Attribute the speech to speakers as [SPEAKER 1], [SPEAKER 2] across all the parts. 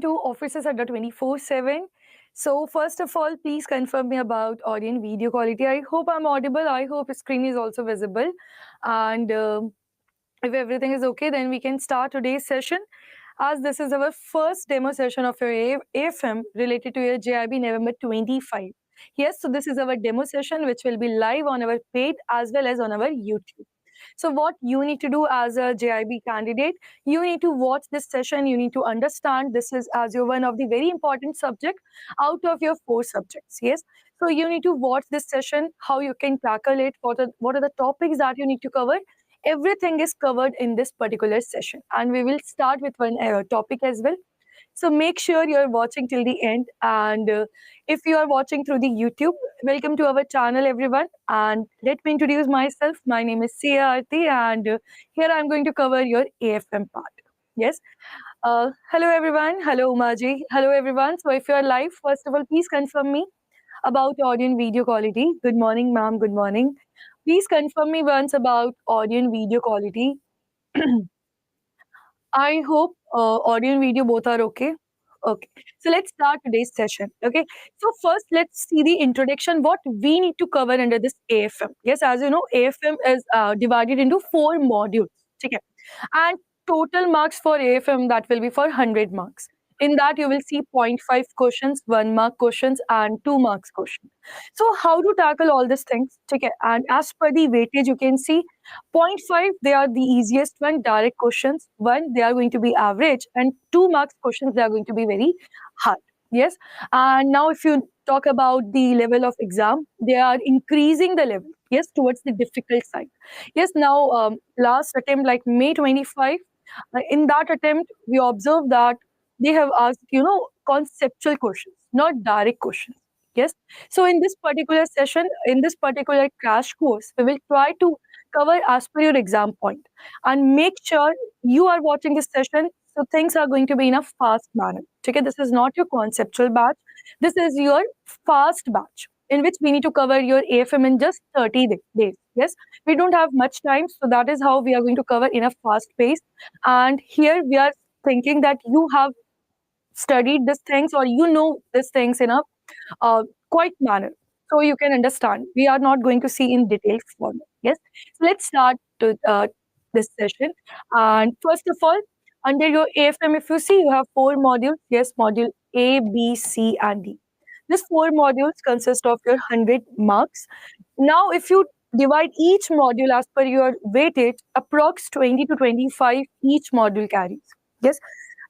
[SPEAKER 1] to Offices Adda 24/7. So, first of all, please confirm me about audio and video quality. I hope I'm audible. I hope screen is also visible. And if everything is okay, then we can start today's session. As this is our first demo session of your AFM related to your JIB November 25. Yes, so this is our demo session which will be live on our page as well as on our YouTube. So what you need to do as a JIB candidate, you need to watch this session, you need to understand this is as your one of the very important subject out of your 4 subjects. Yes. So you need to watch this session, how you can tackle it, what are the topics that you need to cover. Everything is covered in this particular session. And we will start with one topic as well. So make sure you're watching till the end. And if you are watching through the YouTube, welcome to our channel, everyone. And let me introduce myself. My name is Aarti, and here I'm going to cover your AFM part. Yes. Hello, everyone. Hello, Umaji. Hello, everyone. So if you're live, first of all, please confirm me about audio and video quality. Good morning, ma'am. Good morning. Please confirm me once about audio and video quality. I hope audio and video both are okay. Okay, so let's start today's session. Okay, so first let's see the introduction. What we need to cover under this AFM. Yes, as you know, AFM is divided into 4 modules. Okay, and total marks for AFM that will be for 100 marks. In that you will see 0.5 questions, 1 mark questions, and 2 marks questions. So how to tackle all these things? Okay, and as per the weightage, you can see 0.5, they are the easiest one, direct questions. 1, they are going to be average, and 2 marks questions, they are going to be very hard. Yes. And now if you talk about the level of exam, they are increasing the level, yes, towards the difficult side. Yes, now last attempt, like May 25, in that attempt, we observed that they have asked, conceptual questions, not direct questions. Yes. So in this particular session, in this particular crash course, we will try to cover as per your exam point, and make sure you are watching this session so things are going to be in a fast manner. Okay, this is not your conceptual batch, this is your fast batch in which we need to cover your AFM in just 30 days. Yes, we don't have much time, so that is how we are going to cover in a fast pace. And here we are thinking that you have studied these things, or you know these things in a quite manner, so you can understand. We are not going to see in detail format. Yes, so let's start this session. And first of all, under your AFM, if you see, you have 4 modules. Yes, module A, B, C, and D. These 4 modules consist of your 100 marks. Now, if you divide each module as per your weightage, approx 20 to 25 each module carries. Yes.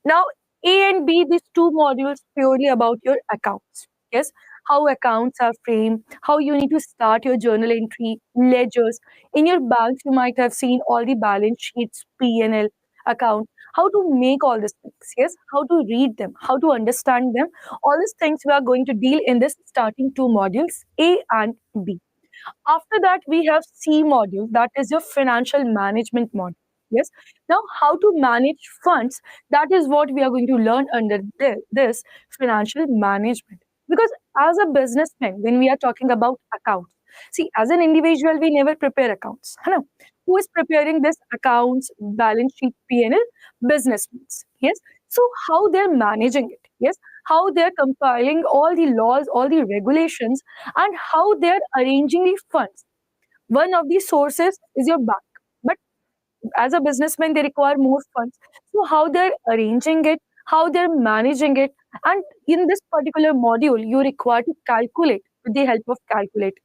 [SPEAKER 1] Now, A and B, these 2 modules purely about your accounts. Yes, how accounts are framed, how you need to start your journal entry, ledgers. In your banks, you might have seen all the balance sheets, P&L account, how to make all these things. Yes, how to read them, how to understand them. All these things we are going to deal in this starting 2 modules, A and B. After that, we have C module, that is your financial management module. Yes. Now, how to manage funds, that is what we are going to learn under this financial management. Because as a businessman, when we are talking about accounts, see, as an individual, we never prepare accounts. Hello. Who is preparing this accounts, balance sheet, P&L? Businessmen. Yes. So how they're managing it? Yes. How they're compiling all the laws, all the regulations, and how they're arranging the funds. One of the sources is your bank, but as a businessman, they require more funds. So how they're arranging it, how they're managing it, and in this particular module, you require to calculate with the help of calculator.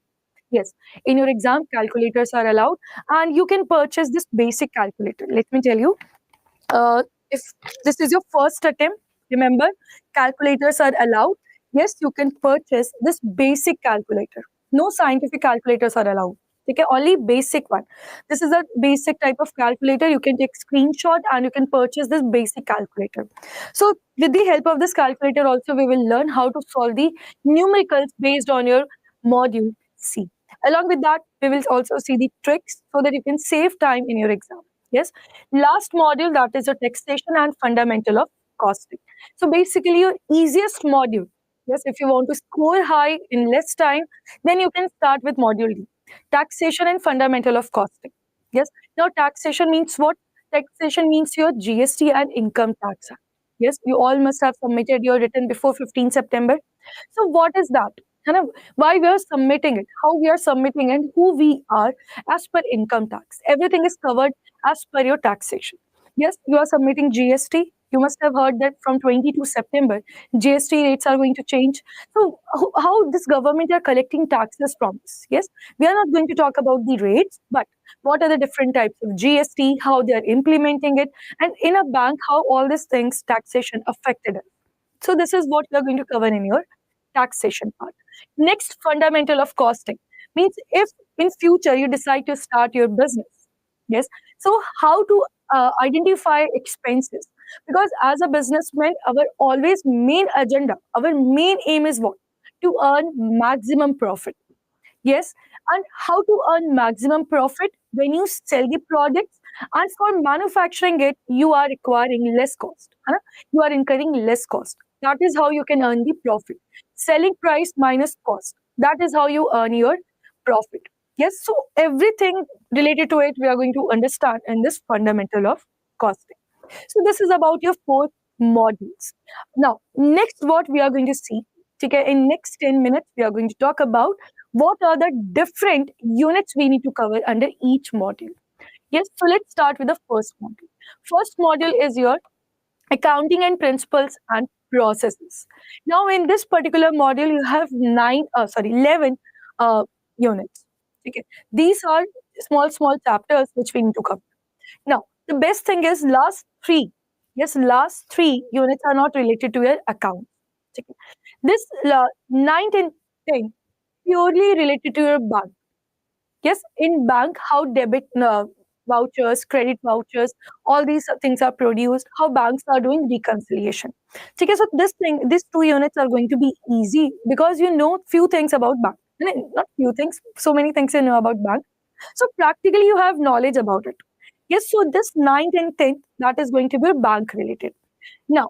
[SPEAKER 1] Yes, in your exam, calculators are allowed, and you can purchase this basic calculator. Let me tell you, if this is your first attempt, remember, calculators are allowed. Yes, you can purchase this basic calculator. No scientific calculators are allowed. Okay, only basic one. This is a basic type of calculator. You can take screenshot and you can purchase this basic calculator. So with the help of this calculator also, we will learn how to solve the numericals based on your module C. Along with that, we will also see the tricks so that you can save time in your exam. Yes. Last module, that is a taxation and fundamental of costing. So basically your easiest module. Yes, if you want to score high in less time, then you can start with module D, taxation and fundamental of costing. Yes. Now taxation means what? Taxation means your GST and income tax. Yes, you all must have submitted your written before 15 September. So what is that? Why we are submitting it, how we are submitting, and who we are as per income tax. Everything is covered as per your taxation. Yes, you are submitting GST. You must have heard that from 22 September, GST rates are going to change. So how this government are collecting taxes from us? Yes, we are not going to talk about the rates, but what are the different types of GST, how they are implementing it, and in a bank, how all these things taxation affected us. So this is what we are going to cover in your taxation part. Next, fundamental of costing means if in future you decide to start your business, yes. So how to identify expenses? Because as a businessman, our always main agenda, our main aim is what? To earn maximum profit. Yes, and how to earn maximum profit when you sell the products, and for manufacturing it, you are requiring less cost. Huh? You are incurring less cost. That is how you can earn the profit. Selling price minus cost. That is how you earn your profit. Yes, so everything related to it, we are going to understand in this fundamental of costing. So this is about your four modules. Now, next what we are going to see, okay, in next 10 minutes, we are going to talk about what are the different units we need to cover under each module. Yes, so let's start with the first module. First module is your accounting and principles and processes. Now, in this particular module, you have 11 uh, units. Okay, these are small chapters which we need to cover. Now, the best thing is last three units are not related to your account. Okay. This 9th and 10th purely related to your bank. Yes, in bank, how debit vouchers, credit vouchers, all these things are produced, how banks are doing reconciliation. Okay, so these two units are going to be easy because you know few things about bank. Not few things, so many things you know about bank. So practically you have knowledge about it. Yes, so this 9th and 10th, that is going to be bank related. Now,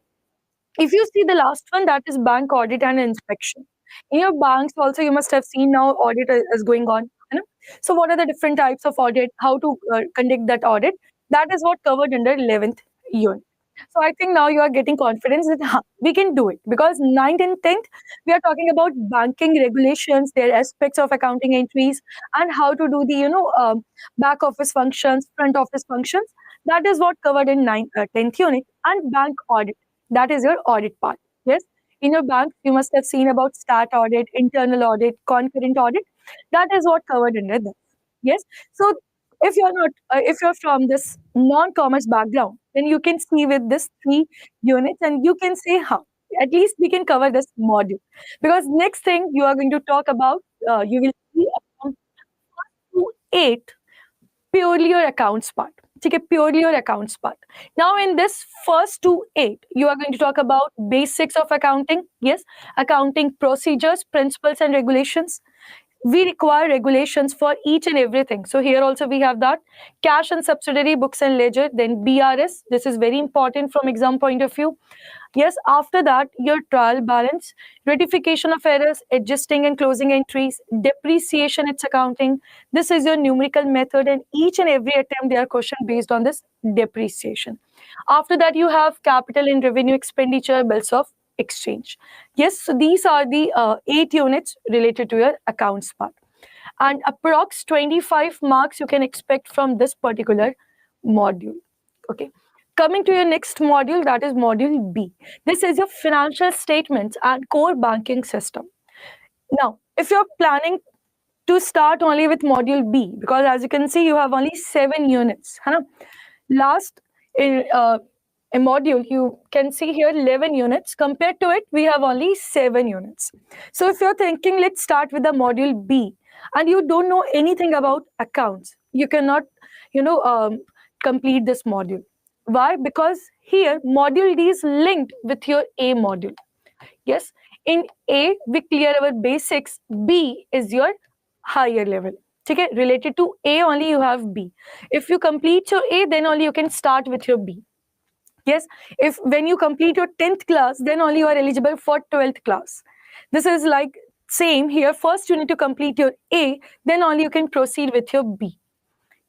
[SPEAKER 1] if you see the last one, that is bank audit and inspection. In your banks also, you must have seen now audit is going on. You know? So what are the different types of audit, how to conduct that audit? That is what covered under 11th unit. So I think now you are getting confidence that we can do it because 9th and 10th, we are talking about banking regulations, their aspects of accounting entries, and how to do the, back office functions, front office functions. That is what covered in 10th unit, and bank audit. That is your audit part. Yes. In your bank, you must have seen about stat audit, internal audit, concurrent audit. That is what covered under this. Yes. So if you're from this non-commerce background, then you can see with this three units and you can say, how at least we can cover this module. Because next thing you are going to talk about, you will see from 1 to 8 purely your accounts part. Okay, purely your accounts part. Now, in this first to 8, you are going to talk about basics of accounting. Yes, accounting procedures, principles, and regulations. We require regulations for each and everything. So here also we have that cash and subsidiary books and ledger, then BRS. This is very important from exam point of view. Yes, after that, your trial balance, rectification of errors, adjusting and closing entries, depreciation, it's accounting. This is your numerical method, and each and every attempt they are questioned based on this depreciation. After that, you have capital and revenue expenditure, bills of exchange. Yes, so these are the 8 units related to your accounts part. And approx 25 marks you can expect from this particular module. Okay. Coming to your next module, that is module B. This is your financial statements and core banking system. Now, if you're planning to start only with module B, because as you can see, you have only 7 units. Last in a module, you can see here 11 units. Compared to it, we have only 7 units. So if you're thinking, let's start with the module B, and you don't know anything about accounts, you cannot, complete this module. Why? Because here module D is linked with your A module. Yes, in A we clear our basics. B is your higher level. Okay, related to A only you have B. If you complete your A, then only you can start with your B. Yes, if when you complete your 10th class, then only you are eligible for 12th class. This is like same here. First you need to complete your A, then only you can proceed with your B.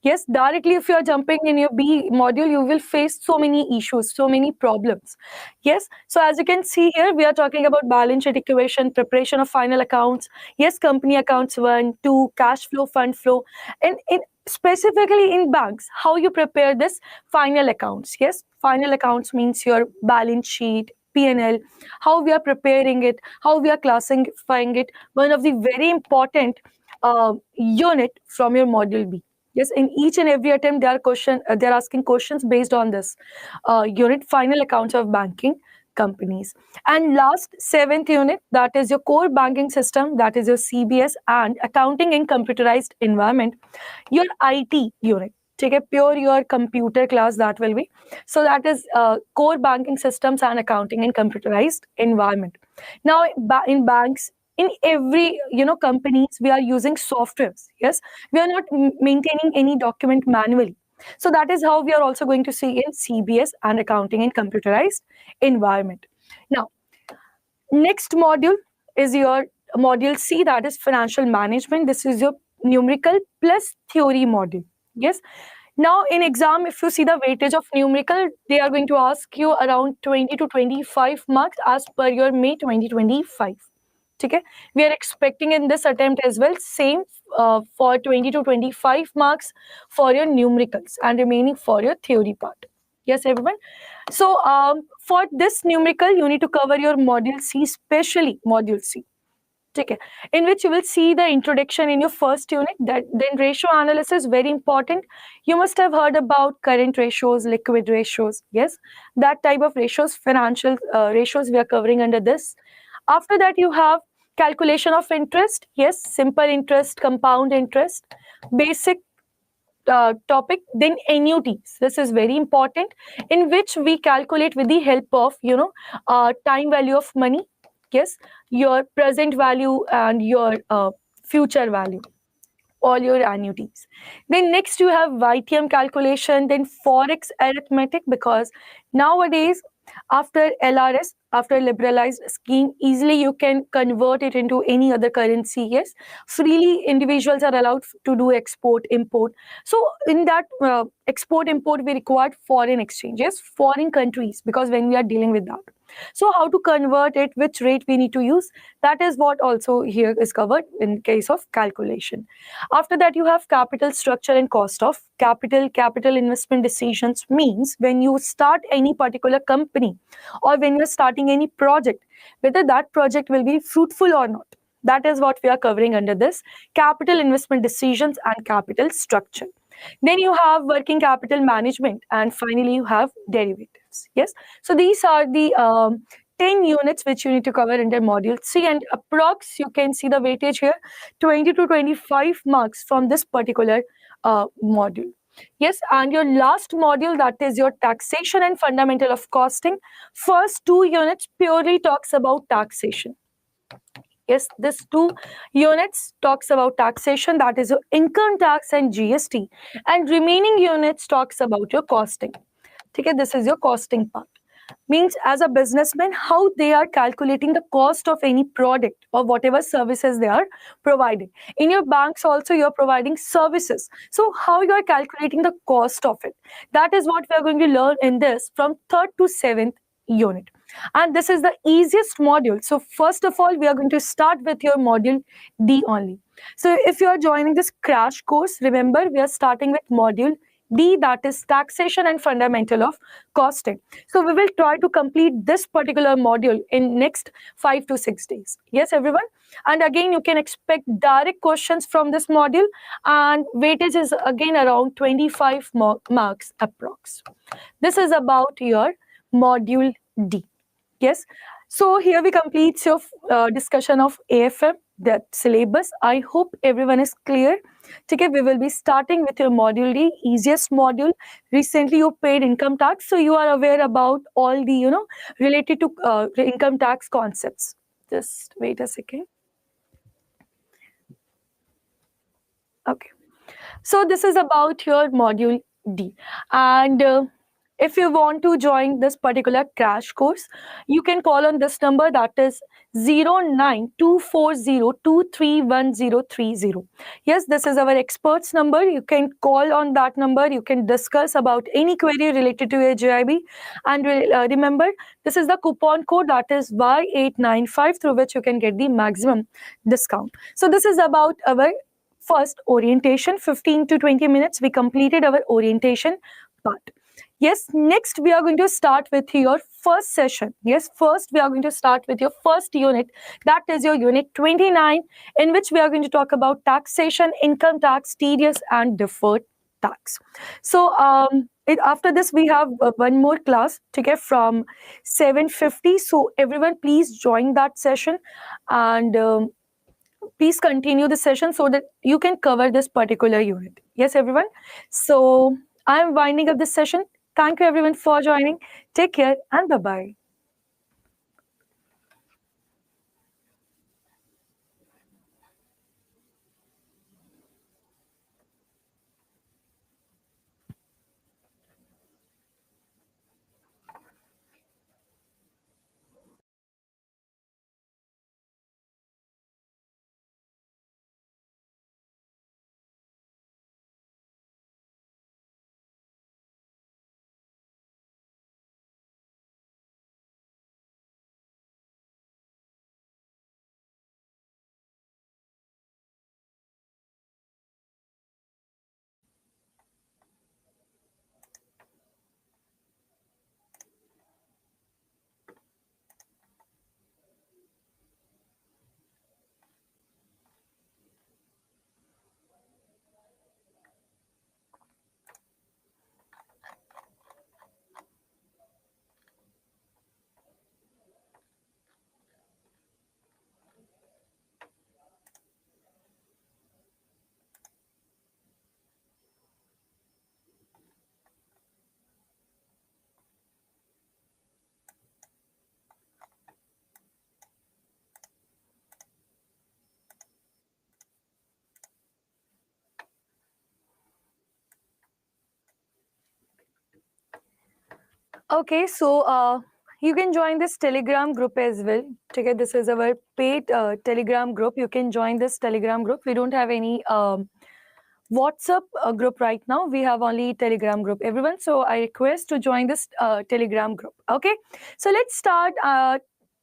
[SPEAKER 1] Yes, directly if you are jumping in your B module, you will face so many issues, so many problems. Yes, so as you can see here, we are talking about balance sheet equation, preparation of final accounts. Yes, company accounts 1, 2, cash flow, fund flow, and in specifically in banks, how you prepare this final accounts. Yes, final accounts means your balance sheet, P&L, how we are preparing it, how we are classifying it. One of the very important unit from your module B. Yes, in each and every attempt, they're asking questions based on this unit, final accounts of banking companies. And last seventh unit, that is your core banking system, that is your CBS and accounting in computerized environment, your IT unit. Take a pure your computer class that will be. So that is core banking systems and accounting in computerized environment. Now in banks, in every companies, we are using softwares. Yes, we are not maintaining any document manually. So that is how we are also going to see in CBS and accounting in computerized environment. Now, next module is your module C, that is financial management. This is your numerical plus theory module. Yes. Now in exam, if you see the weightage of numerical, they are going to ask you around 20 to 25 marks as per your May 2025. Okay, we are expecting in this attempt as well same for 20 to 25 marks for your numericals and remaining for your theory part. Yes, everyone. So for this numerical, you need to cover your module C, especially module C. Okay, in which you will see the introduction in your first unit. That then ratio analysis, very important. You must have heard about current ratios, liquid ratios. Yes, that type of ratios, financial ratios we are covering under this. After that, you have calculation of interest. Yes, simple interest, compound interest, basic topic. Then annuities. This is very important, in which we calculate with the help of time value of money. Yes, your present value and your future value, all your annuities. Then next you have YTM calculation, then forex arithmetic, because nowadays after LRS, after liberalized scheme, easily you can convert it into any other currency. Yes, freely individuals are allowed to do export import. So in that export import, we required foreign exchanges, foreign countries, because when we are dealing with that, so how to convert it, which rate we need to use, that is what also here is covered in case of calculation. After that, you have capital structure and cost of capital. Capital investment decisions means when you start any particular company or when you're starting any project, whether that project will be fruitful or not. That is what we are covering under this capital investment decisions and capital structure. Then you have working capital management, and finally you have derivatives. Yes, so these are the 10 units which you need to cover under module C, and approx you can see the weightage here, 20 to 25 marks from this particular module. Yes, and your last module, that is your taxation and fundamental of costing. First 2 units purely talks about taxation. Yes, this 2 units talks about taxation, that is your income tax and GST, and remaining units talks about your costing. Okay, this is your costing part. Means as a businessman, how they are calculating the cost of any product or whatever services they are providing. In your banks also, you are providing services. So how you are calculating the cost of it? That is what we are going to learn in this from 3rd to 7th unit. And this is the easiest module. So first of all, we are going to start with your module D only. So if you are joining this crash course, remember we are starting with module D, that is taxation and fundamental of costing. So we will try to complete this particular module in next 5 to 6 days. Yes, everyone. And again, you can expect direct questions from this module, and weightage is again around 25 marks approx. This is about your module D. Yes. So here we complete your discussion of AFM, that syllabus. I hope everyone is clear. Okay, we will be starting with your module D, easiest module. Recently you paid income tax, so you are aware about all the related to income tax concepts. Just wait a second. Okay, so this is about your module D, and If you want to join this particular crash course, you can call on this number, that is 09240231030. Yes, this is our experts number. You can call on that number. You can discuss about any query related to your JIB. And remember, this is the coupon code, that is Y895, through which you can get the maximum discount. So this is about our first orientation, 15 to 20 minutes. We completed our orientation part. Yes, next we are going to start with your first session. Yes, first we are going to start with your first unit. That is your unit 29, in which we are going to talk about taxation, income tax, TDS, and deferred tax. So after this, we have one more class to get from 7:50. So everyone, please join that session, and please continue the session so that you can cover this particular unit. Yes, everyone. So I'm winding up this session. Thank you everyone for joining. Take care and bye-bye. Okay, so you can join this Telegram group as well. Okay, this is our paid Telegram group. You can join this Telegram group. We don't have any WhatsApp group right now. We have only Telegram group, everyone. So I request to join this Telegram group. Okay, so let's start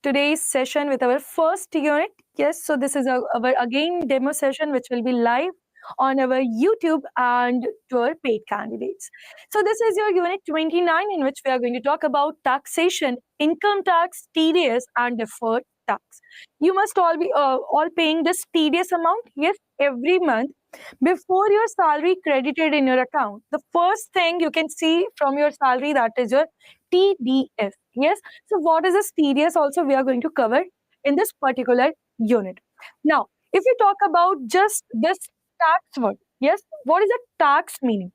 [SPEAKER 1] today's session with our first unit. Yes, so this is our again demo session, which will be live on our YouTube and to our paid candidates. So this is your unit 29, in which we are going to talk about taxation, income tax, TDS, and deferred tax. You must all be all paying this TDS amount. Yes, every month before your salary credited in your account, the first thing you can see from your salary, that is your TDS. Yes. So what is this TDS also we are going to cover in this particular unit. Now, if you talk about just this tax word, yes, what is a tax meaning?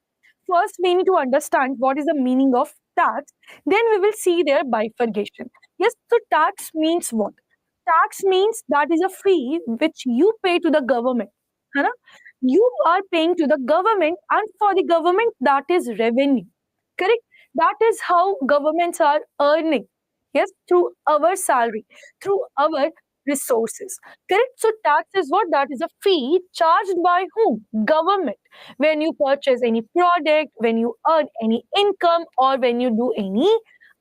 [SPEAKER 1] First, we need to understand what is the meaning of tax. Then we will see their bifurcation. Yes, so tax means what? Tax means that is a fee which you pay to the government. है ना? You are paying to the government, and for the government, that is revenue. Correct? That is how governments are earning. Yes, through our salary, through our resources. Correct? So tax is what? That is a fee charged by whom? Government. When you purchase any product, when you earn any income, or when you do any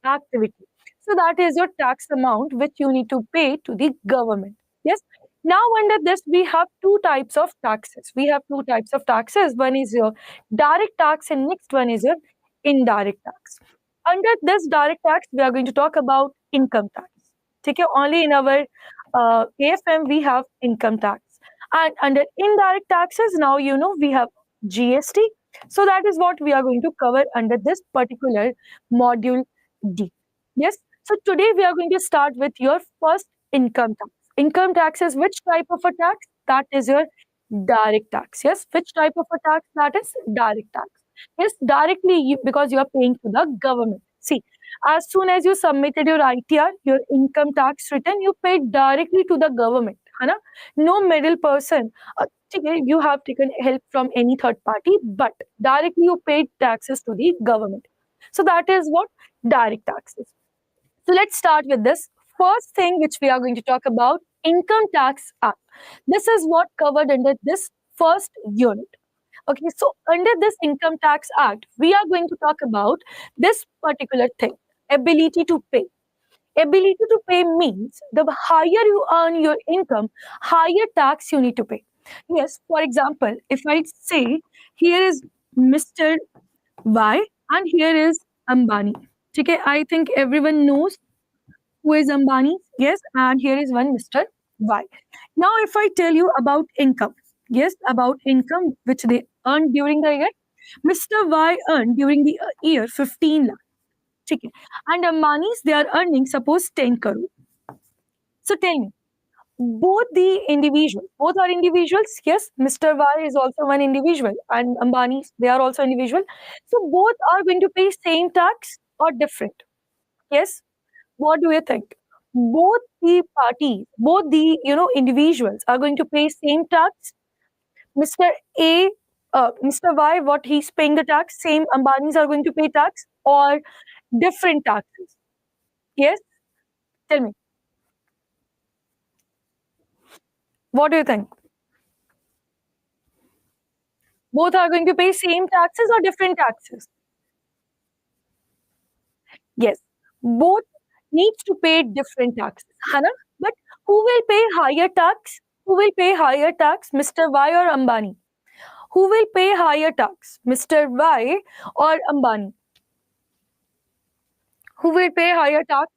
[SPEAKER 1] activity. So that is your tax amount which you need to pay to the government. Yes. Now under this, we have two types of taxes. We have two types of taxes. One is your direct tax, and next one is your indirect tax. Under this direct tax, we are going to talk about income tax. Okay, only in our AFM we have income tax. And under indirect taxes, now you know we have GST. So that is what we are going to cover under this particular module D. Yes. So today we are going to start with your first income tax. Income tax is which type of a tax? That is your direct tax. Yes. Which type of a tax? That is direct tax. Yes, directly because you are paying to the government. See, as soon as you submitted your ITR, your income tax return, you paid directly to the government. है ना? No middle person. Okay, you have taken help from any third party, but directly you paid taxes to the government. So that is what direct taxes. So let's start with this. First thing which we are going to talk about, Income Tax Act. This is what covered under this first unit. Okay, so under this Income Tax Act, we are going to talk about this particular thing, ability to pay. Ability to pay means the higher you earn your income, higher tax you need to pay. Yes, for example, if I say here is Mr. Y and here is Ambani. Okay, I think everyone knows who is Ambani. Yes, and here is one Mr. Y. Now, if I tell you about income, yes, about income which they earned during the year, Mr. Y earned during the year 15 lakh. Okay. And Ambani's they are earning suppose 10 crore. So tell me, both the individuals, both are individuals. Yes, Mr. Y is also one individual, and Ambani's they are also individual. So both are going to pay same tax or different. Yes, what do you think? Both the parties, both the individuals are going to pay same tax. Mr. A, Mr. Y, what he's paying the tax, same Ambani's are going to pay tax or different taxes. Yes, tell me. What do you think? Both are going to pay same taxes or different taxes? Yes, both needs to pay different taxes, Hana. But who will pay higher tax? Who will pay higher tax, Mr. Y or Ambani? Who will pay higher tax, Mr. Y or Ambani? Who will pay higher tax?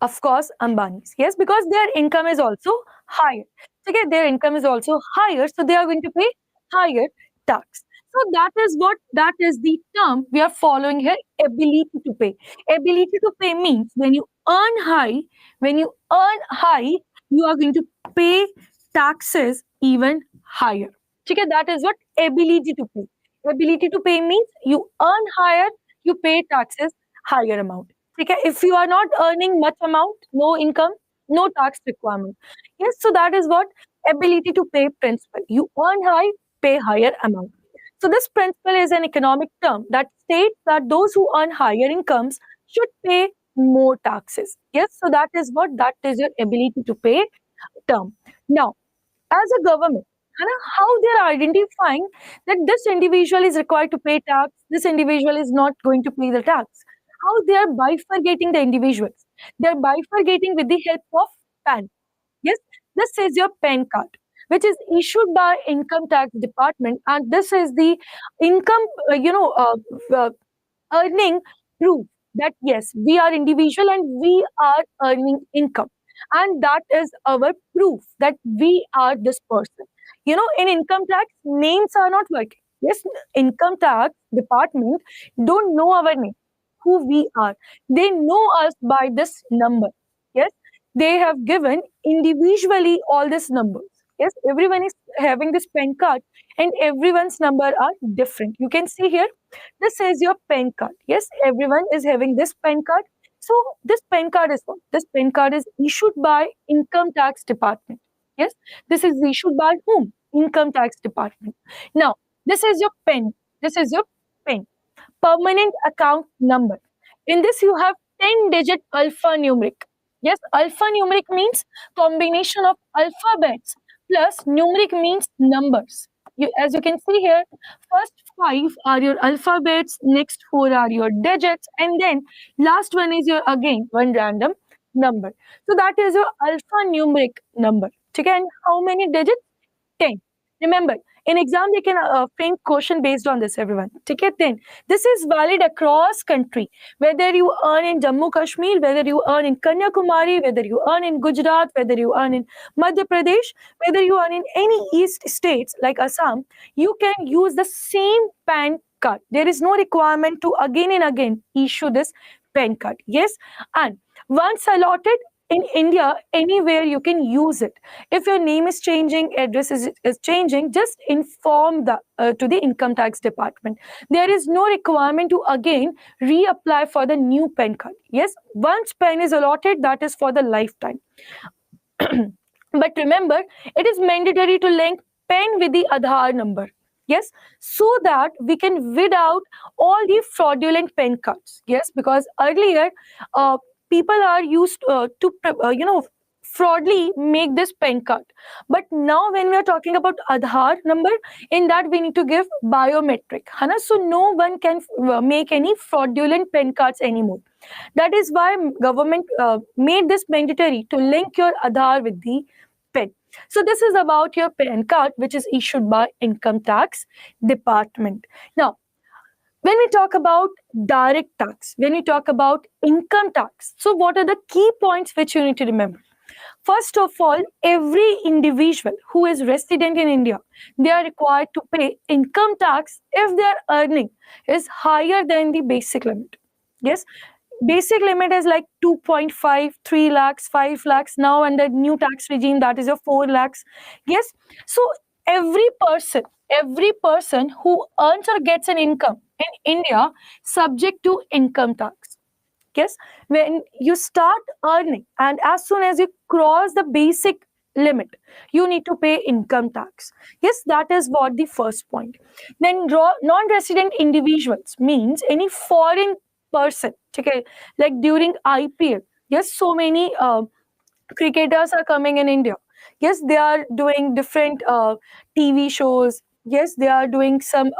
[SPEAKER 1] Of course, Ambani's. Yes, because their income is also higher. Okay, their income is also higher, so they are going to pay higher tax. So that is the term we are following here, ability to pay. Ability to pay means when you earn high, you are going to pay taxes even higher. Okay, that is what ability to pay. Ability to pay means you earn higher, you pay taxes higher amount. Okay, if you are not earning much amount, no income, no tax requirement. Yes, so that is what ability to pay principle. You earn high, pay higher amount. So this principle is an economic term that states that those who earn higher incomes should pay more taxes. Yes, so that is your ability to pay term. Now, as a government, how they are identifying that this individual is required to pay tax, this individual is not going to pay the tax. How they are bifurcating the individuals? They are bifurcating with the help of PAN. Yes, this is your PAN card, which is issued by Income Tax Department, and this is the income, earning proof that yes, we are individual and we are earning income, and that is our proof that we are this person. In income tax, names are not working. Yes, Income Tax Department don't know our name, who we are. They know us by this number. Yes, they have given individually all these numbers. Yes, everyone is having this PAN card and everyone's number are different. You can see here, this is your PAN card. Yes, everyone is having this PAN card. So this PAN card is what? This PAN card is issued by Income Tax Department. Yes, this is issued by whom? Income Tax Department. Now, this is your PAN. This is your PAN. Permanent account number. In this, you have 10-digit alphanumeric. Yes, alphanumeric means combination of alphabets plus numeric means numbers. As you can see here, first 5 are your alphabets, next 4 are your digits, and then last one is your again one random number. So that is your alphanumeric number. Again, how many digits? 10. Remember, in exam, they can frame question based on this, everyone. Okay, then this is valid across country. Whether you earn in Jammu Kashmir, whether you earn in Kanyakumari, whether you earn in Gujarat, whether you earn in Madhya Pradesh, whether you earn in any east states like Assam, you can use the same PAN card. There is no requirement to again and again issue this PAN card. Yes, and once allotted, in India, anywhere you can use it. If your name is changing, address is changing, just inform to the Income Tax Department. There is no requirement to again reapply for the new PAN card. Yes, once PAN is allotted, that is for the lifetime. But remember, it is mandatory to link PAN with the Aadhaar number. Yes, so that we can weed out all the fraudulent pen cards. Yes, because earlier uh, people are used to fraudly make this pen card, but now when we are talking about Aadhaar number, in that we need to give biometric, है ना? So no one can make any fraudulent pen cards anymore. That is why government made this mandatory to link your Aadhaar with the pen. So this is about your PAN card, which is issued by Income Tax Department. Now, when we talk about direct tax, when we talk about income tax, so what are the key points which you need to remember? First of all, every individual who is resident in India, they are required to pay income tax if their earning is higher than the basic limit. Yes, basic limit is like 2.5, 3 lakhs, 5 lakhs. Now under new tax regime, that is a 4 lakhs. Yes, so every person who earns or gets an income in India subject to income tax. Yes, when you start earning and as soon as you cross the basic limit, you need to pay income tax. Yes, that is what the first point. Then non-resident individuals means any foreign person. Okay, like during IPL, yes, so many cricketers are coming in India. Yes, they are doing different TV shows. Yes, they are doing some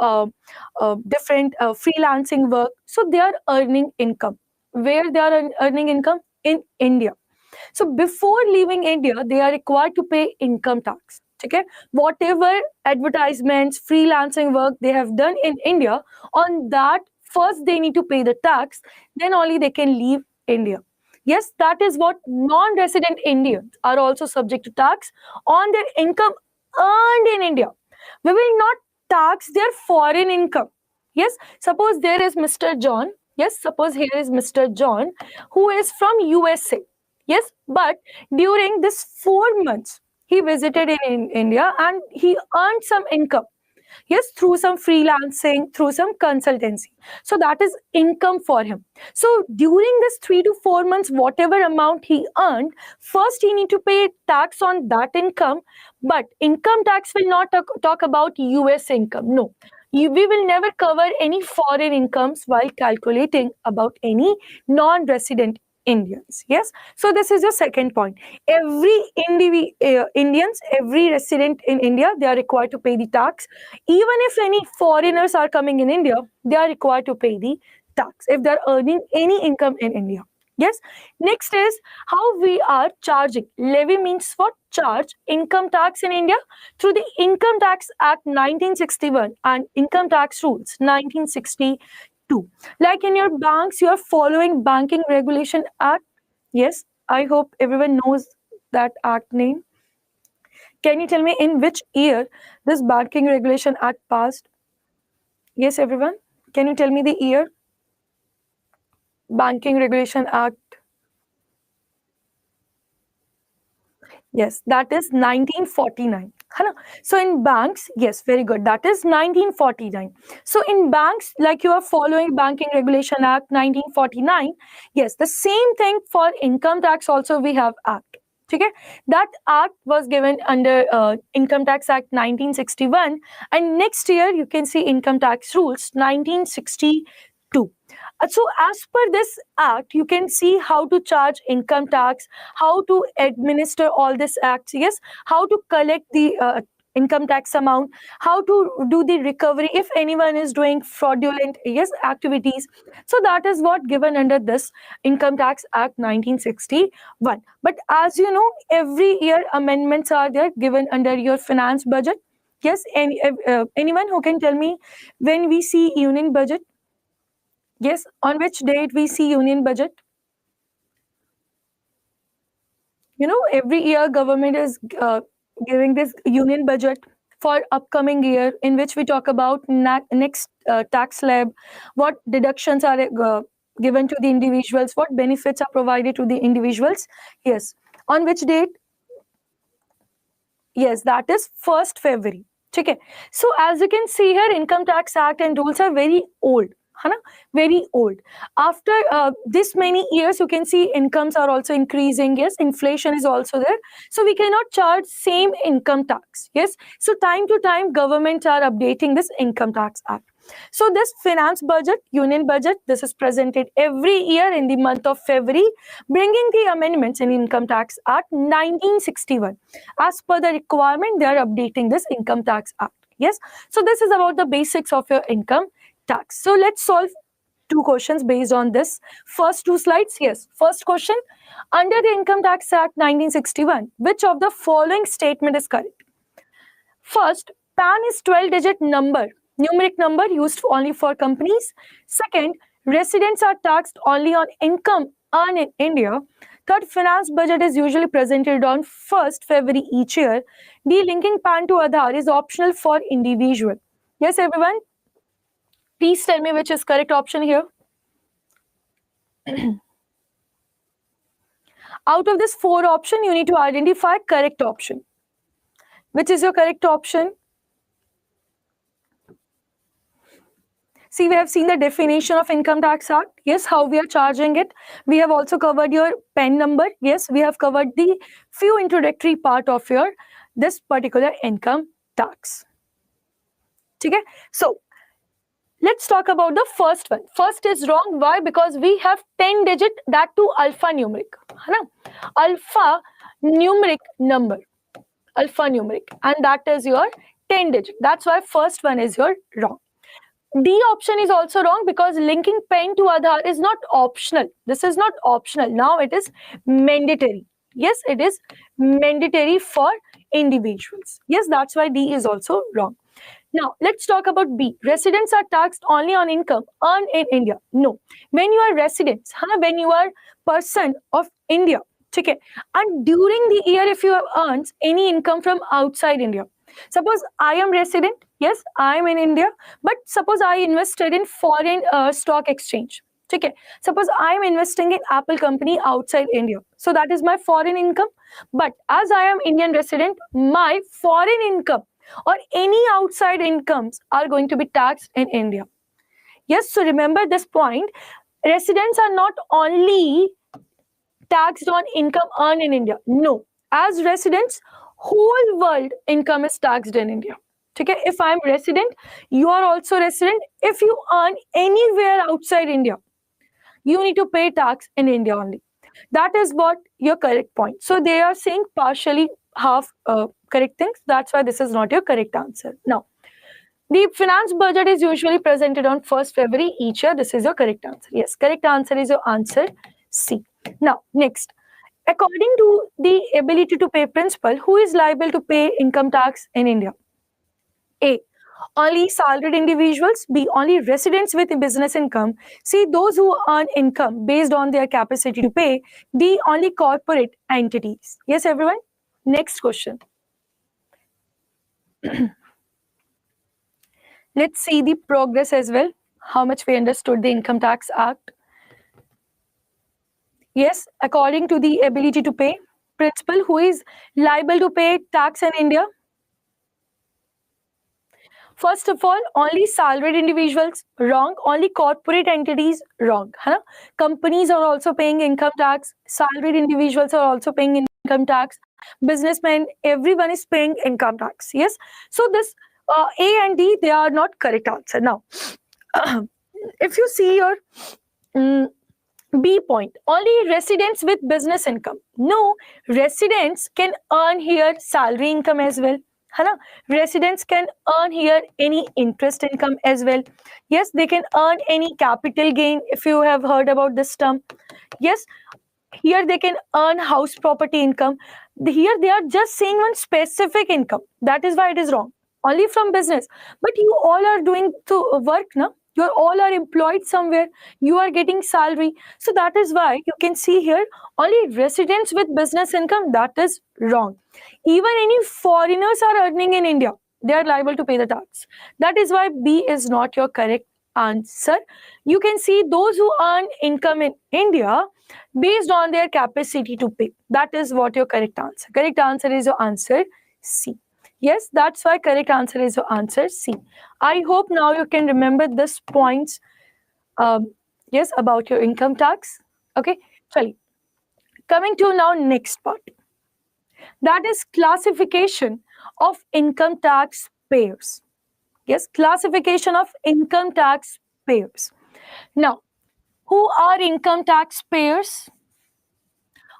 [SPEAKER 1] different freelancing work. So they are earning income. Where they are earning income? In India. So before leaving India, they are required to pay income tax. Okay, whatever advertisements, freelancing work they have done in India, on that first they need to pay the tax. Then only they can leave India. Yes, that is what non-resident Indians are also subject to tax on their income earned in India. We will not tax their foreign income. Yes, suppose there is Mr. John. Yes, suppose here is Mr. John who is from USA. Yes, but during this 4 months, he visited in India and he earned some income. Yes, through some freelancing, through some consultancy. So that is income for him. So during this 3 to 4 months, whatever amount he earned, first he need to pay tax on that income. But income tax will not talk about US income. No, we will never cover any foreign incomes while calculating about any non-resident Indians. Yes, so this is your second point. Every Indians, every resident in India, they are required to pay the tax. Even if any foreigners are coming in India, they are required to pay the tax if they are earning any income in India. Yes. Next is how we are charging. Levy means what? Charge income tax in India through the Income Tax Act 1961 and Income Tax Rules 1962. Like in your banks, you are following Banking Regulation Act. Yes, I hope everyone knows that act name. Can you tell me in which year this Banking Regulation Act passed? Yes, everyone. Can you tell me the year? Banking Regulation Act. Yes, that is 1949. है ना? So in banks, yes, very good. That is 1949. So in banks, like you are following Banking Regulation Act 1949, yes, the same thing for income tax also we have act. Okay, that act was given under Income Tax Act 1961, and next year you can see Income Tax Rules 1962. So as per this act, you can see how to charge income tax, how to administer all these acts, yes, how to collect the income tax amount, how to do the recovery if anyone is doing fraudulent, yes, activities. So that is what given under this Income Tax Act 1961. But as you know, every year amendments are there given under your finance budget. Yes, anyone who can tell me when we see union budget? Yes, on which date we see union budget? You know, every year government is giving this union budget for upcoming year, in which we talk about next tax slab, what deductions are given to the individuals, what benefits are provided to the individuals. Yes, on which date? Yes, that is 1st February. Okay. So as you can see here, Income Tax Act and rules are very old. है ना, very old. After this many years, you can see incomes are also increasing. Yes, inflation is also there, so we cannot charge same income tax. Yes, so time to time governments are updating this income tax act. So this finance budget, union budget, this is presented every year in the month of February, bringing the amendments in Income Tax Act 1961. As per the requirement, they are updating this Income Tax Act. Yes, so this is about the basics of your income tax. So let's solve two questions based on this. First two slides. Yes, first question. Under the Income Tax Act 1961, which of the following statement is correct? First, PAN is 12-digit number, numeric number used only for companies. Second, residents are taxed only on income earned in India. Third, finance budget is usually presented on 1st February each year. D, linking PAN to Aadhaar is optional for individual. Yes, everyone? Please tell me which is correct option here. Out of this 4 option, you need to identify correct option. Which is your correct option? See, we have seen the definition of Income Tax Act. Yes, how we are charging it. We have also covered your PAN number. Yes, we have covered the few introductory part of your this particular income tax. Okay, so let's talk about the first one. First is wrong. Why? Because we have 10 digit, that too alphanumeric. Alpha numeric number. Alphanumeric, and that is your 10 digit. That's why first one is your wrong. D option is also wrong because linking PAN to Aadhaar is not optional. This is not optional. Now it is mandatory. Yes, it is mandatory for individuals. Yes, that's why D is also wrong. Now, let's talk about B. Residents are taxed only on income earned in India. No. When you are residents, when you are person of India, okay, and during the year, if you have earned any income from outside India, suppose I am resident, yes, I am in India, but suppose I invested in foreign stock exchange. Okay, suppose I am investing in Apple company outside India. So that is my foreign income. But as I am Indian resident, my foreign income or any outside incomes are going to be taxed in India. Yes, so remember this point. Residents are not only taxed on income earned in India. No, as residents, whole world income is taxed in India. Okay, if I'm resident, you are also resident. If you earn anywhere outside India, you need to pay tax in India only. That is what your correct point. So they are saying partially half correct things. That's why this is not your correct answer. Now, the finance budget is usually presented on 1st February each year. This is your correct answer. Yes, correct answer is your answer C. Now, next. According to the ability to pay principle, who is liable to pay income tax in India? A, only salaried individuals. B, only residents with business income. C, those who earn income based on their capacity to pay. D, only corporate entities. Yes, everyone? Next question. Let's see the progress as well. How much we understood the Income Tax Act. Yes, according to the ability to pay principle, who is liable to pay tax in India? First of all, only salaried individuals, wrong. Only corporate entities, wrong. Companies are also paying income tax. Salaried individuals are also paying income tax. Businessmen, everyone is paying income tax. Yes. So this A and D, they are not correct answer. Now, if you see your B point, only residents with business income. No, residents can earn here salary income as well. Residents can earn here any interest income as well. Yes, they can earn any capital gain, if you have heard about this term. Yes, here they can earn house property income. Here they are just saying one specific income. That is why it is wrong. Only from business. But you all are doing to work, no? You all are employed somewhere. You are getting salary. So that is why you can see here only residents with business income. That is wrong. Even any foreigners are earning in India, they are liable to pay the tax. That is why B is not your correct answer. You can see those who earn income in India based on their capacity to pay. That is what your correct answer. Correct answer is your answer C. Yes, that's why correct answer is your answer C. I hope now you can remember this points um, yes, about your income tax. Okay, chali. Coming to now next part, that is classification of income tax payers. Yes, classification of income tax payers. Now, who are income tax payers?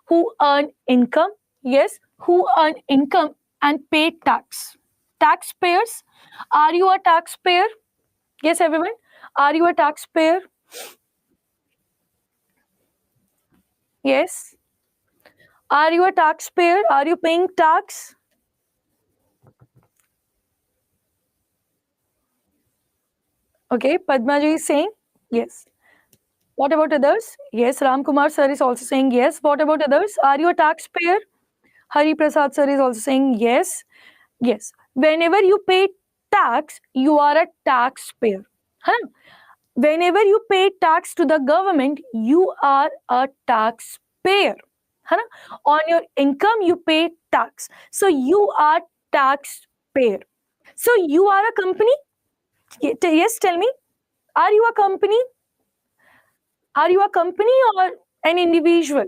[SPEAKER 1] Who earn income? Yes, who earn income and pay tax. Taxpayers. Are you a taxpayer? Yes, everyone. Are you a taxpayer? Yes. Are you a taxpayer? Are you paying tax? Okay, Padma ji is saying yes. What about others? Yes, Ram Kumar sir is also saying yes. What about others? Are you a taxpayer? Hari Prasad sir is also saying yes. Yes. Whenever you pay tax, you are a taxpayer. Huh? Whenever you pay tax to the government, you are a taxpayer. Huh? On your income, you pay tax. So you are taxpayer. So you are a company? Yes, tell me. Are you a company? Are you a company or an individual?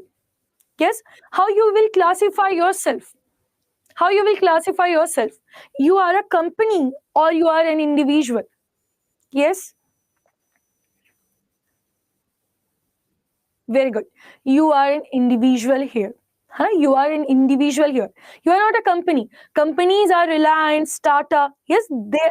[SPEAKER 1] Yes. How you will classify yourself? How you will classify yourself? You are a company or you are an individual? Yes. Very good. You are an individual here. Huh? You are an individual here. You are not a company. Companies are Reliance, Tata. Yes,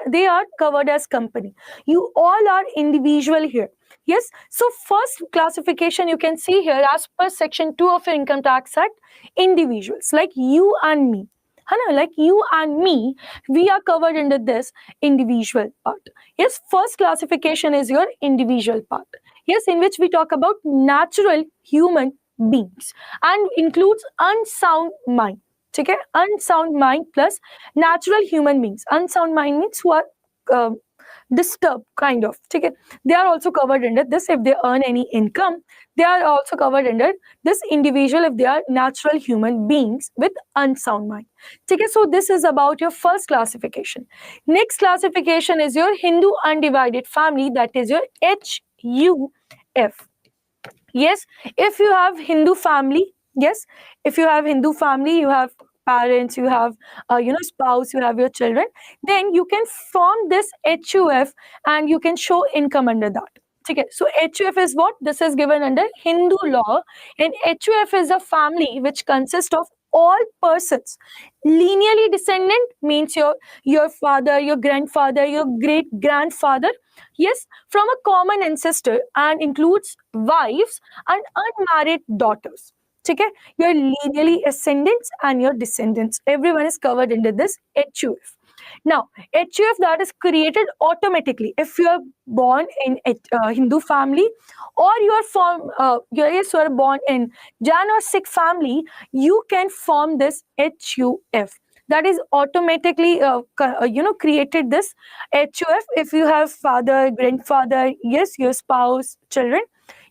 [SPEAKER 1] they are covered as company. You all are individual here. Yes. So first classification you can see here as per section 2 of your Income Tax Act, individuals like you and me. Like you and me, we are covered under this individual part. Yes, first classification is your individual part. Yes, in which we talk about natural human beings and includes unsound mind. Okay, unsound mind plus natural human beings. Unsound mind means who are uh, disturbed, kind of. Okay, they are also covered under this. If they earn any income, they are also covered under this individual if they are natural human beings with unsound mind. Okay, so this is about your first classification. Next classification is your Hindu undivided family, that is your HUF. Yes, if you have Hindu family, yes, if you have Hindu family, you have parents, you have spouse, you have your children, then you can form this HUF and you can show income under that. Okay, so HUF is what? This is given under Hindu law, and HUF is a family which consists of all persons linearly descendant, means your father, your grandfather, your great grandfather, yes, from a common ancestor, and includes wives and unmarried daughters. Okay, your lineally ascendants and your descendants, everyone is covered under this HUF. Now, HUF that is created automatically if you are born in a Hindu family, or you are yes, you are born in Jan or Sikh family, you can form this HUF. That is automatically created this HUF if you have father, grandfather, yes, your spouse, children.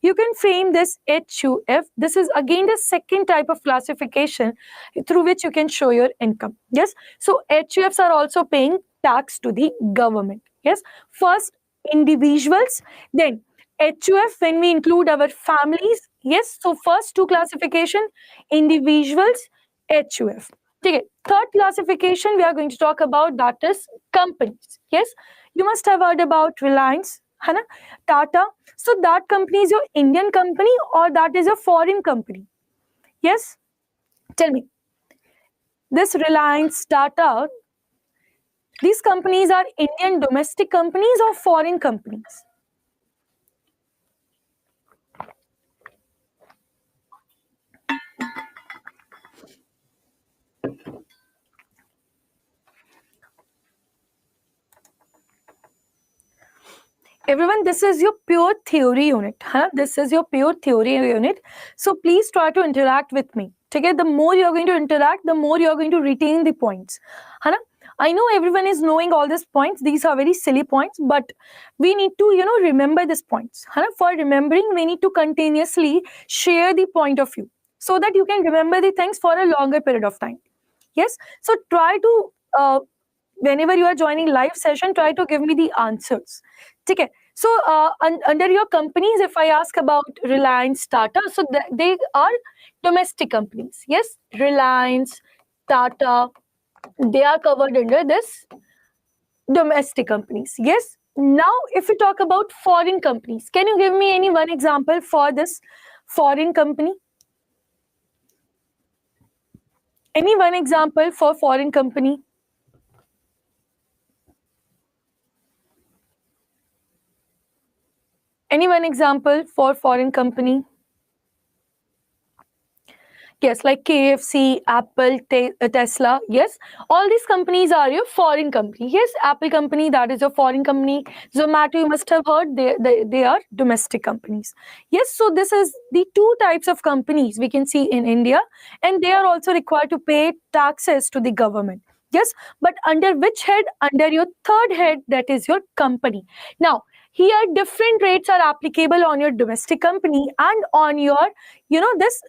[SPEAKER 1] You can frame this HUF. This is again the second type of classification through which you can show your income. Yes. So HUFs are also paying tax to the government. Yes. First, individuals, then HUF when we include our families. Yes. So first two classification, individuals, HUF. Okay. Third classification we are going to talk about, that is companies. Yes. You must have heard about Reliance, Hana, Tata. So that company is your Indian company or that is a foreign company? Yes. Tell me. This Reliance, Tata, these companies are Indian domestic companies or foreign companies? Everyone, this is your pure theory unit. Huh? This is your pure theory unit. So please try to interact with me. Okay? The more you're going to interact, the more you're going to retain the points. Huh? I know everyone is knowing all these points. These are very silly points, but we need to, remember these points. Huh? For remembering, we need to continuously share the point of view so that you can remember the things for a longer period of time. Yes. So try to, whenever you are joining live session, try to give me the answers. Okay. So under your companies, if I ask about Reliance, Tata, so they are domestic companies. Yes, Reliance, Tata, they are covered under this domestic companies. Yes. Now, if we talk about foreign companies, can you give me any one example for this foreign company? Any one example for foreign company? Any one example for foreign company? Yes, like KFC, Apple, Tesla. Yes, all these companies are your foreign company. Yes, Apple company, that is your foreign company. Zomato, you must have heard, they are domestic companies. Yes, so this is the two types of companies we can see in India, and they are also required to pay taxes to the government. Yes, but under which head? Under your third head, that is your company. Now, here different rates are applicable on your domestic company and on your this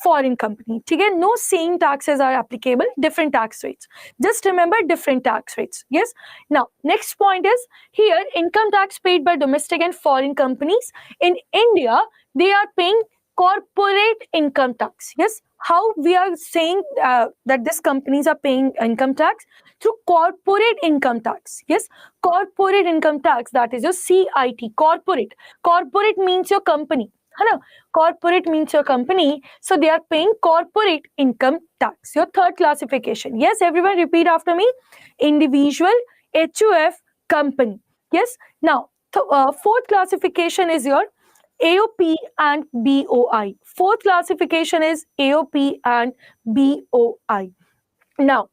[SPEAKER 1] foreign company. Okay, no same taxes are applicable, different tax rates. Just remember different tax rates. Yes. Now, next point is here income tax paid by domestic and foreign companies in India, they are paying corporate income tax. Yes. How we are saying that these companies are paying income tax? Through corporate income tax. Yes, corporate income tax, that is your CIT, corporate. Corporate means your company. Hello, corporate means your company, so they are paying corporate income tax. Your third classification. Yes, everyone repeat after me. Individual, HUF, company. Yes. Now, fourth classification is your AOP and BOI. Fourth classification is AOP and BOI. Now,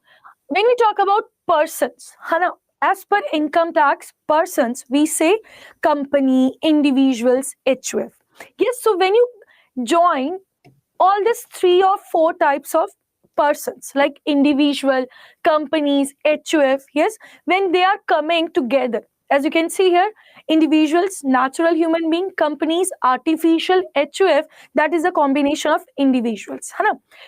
[SPEAKER 1] when we talk about persons, as per income tax, persons, we say company, individuals, HUF. Yes, so when you join all these three or four types of persons, like individual, companies, HUF, yes, when they are coming together, as you can see here, individuals, natural human being, companies, artificial, HUF, that is a combination of individuals.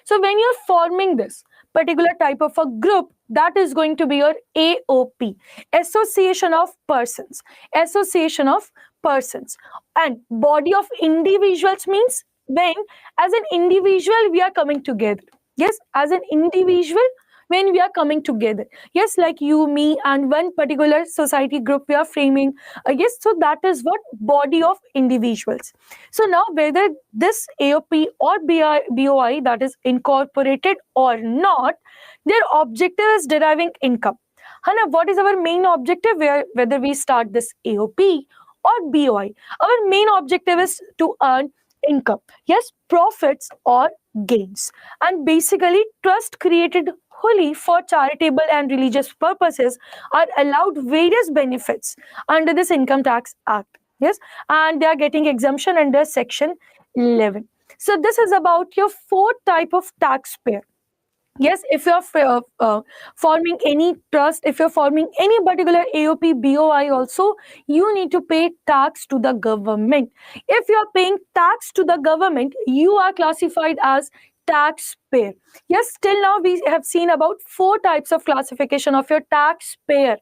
[SPEAKER 1] So when you're forming this particular type of a group, that is going to be your AOP, association of persons, association of persons. And body of individuals means when as an individual we are coming together. Yes, as an individual when we are coming together. Yes, like you, me, and one particular society group we are framing. Yes, so that is what body of individuals. So now whether this AOP or BOI, that is incorporated or not, their objective is deriving income. Hana, what is our main objective? Whether we start this AOP or BOI, our main objective is to earn income. Yes, profits or gains. And basically, trust created wholly for charitable and religious purposes are allowed various benefits under this Income Tax Act. Yes, and they are getting exemption under Section 11. So this is about your fourth type of taxpayer. Yes, if you're forming any trust, if you're forming any particular AOP, BOI also, you need to pay tax to the government. If you're paying tax to the government, you are classified as taxpayer. Yes, till now we have seen about four types of classification of your taxpayer.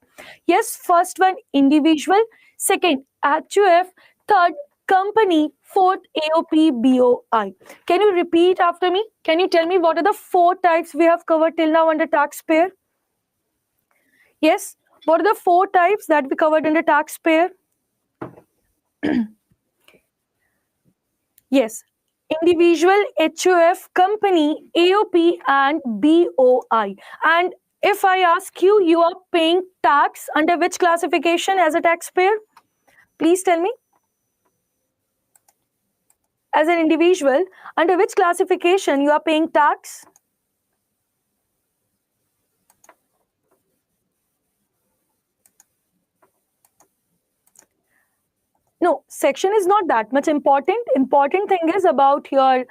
[SPEAKER 1] Yes, first one, individual. Second, HUF. Third, company. Fourth, AOP, BOI. Can you repeat after me? Can you tell me what are the four types we have covered till now under taxpayer? Yes, what are the four types that we covered under taxpayer? Yes, individual, HUF, company, AOP, and BOI. And if I ask you, you are paying tax under which classification as a taxpayer? Please tell me. As an individual, under which classification you are paying tax? No, section is not that much important. Important thing is about your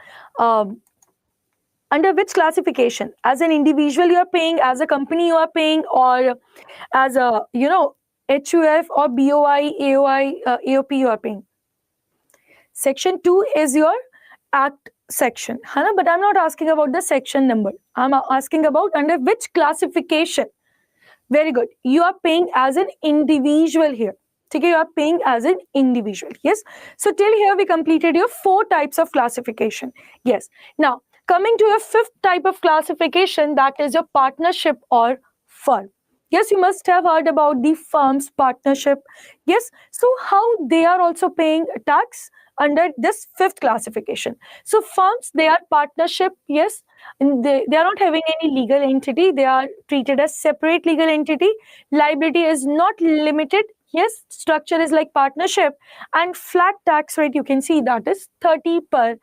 [SPEAKER 1] under which classification. As an individual you are paying, as a company you are paying, or as a HUF or BOI, AOI, AOP you are paying. Section 2 is your act section, but I'm not asking about the section number. I'm asking about under which classification. Very good. You are paying as an individual here. Okay, you are paying as an individual. Yes. So till here we completed your 4 types of classification. Yes. Now coming to your 5th type of classification, that is your partnership or firm. Yes, you must have heard about the firm's partnership. Yes. So how they are also paying tax under this 5th classification. So firms, they are partnership. Yes. And they are not having any legal entity. They are treated as separate legal entity. Liability is not limited. Yes, structure is like partnership, and flat tax rate you can see that is 30%.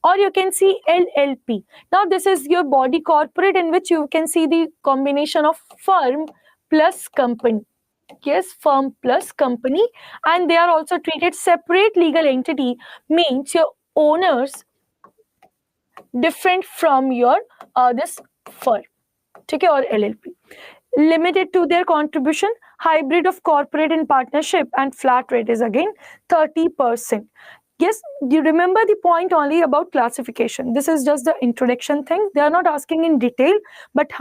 [SPEAKER 1] Or you can see LLP. Now this is your body corporate in which you can see the combination of firm plus company. Yes, firm plus company, and they are also treated separate legal entity, means your owners different from your this firm. Okay, or LLP. Limited to their contribution, hybrid of corporate and partnership, and flat rate is again 30%. Yes, you remember the point only about classification. This is just the introduction thing. They are not asking in detail, but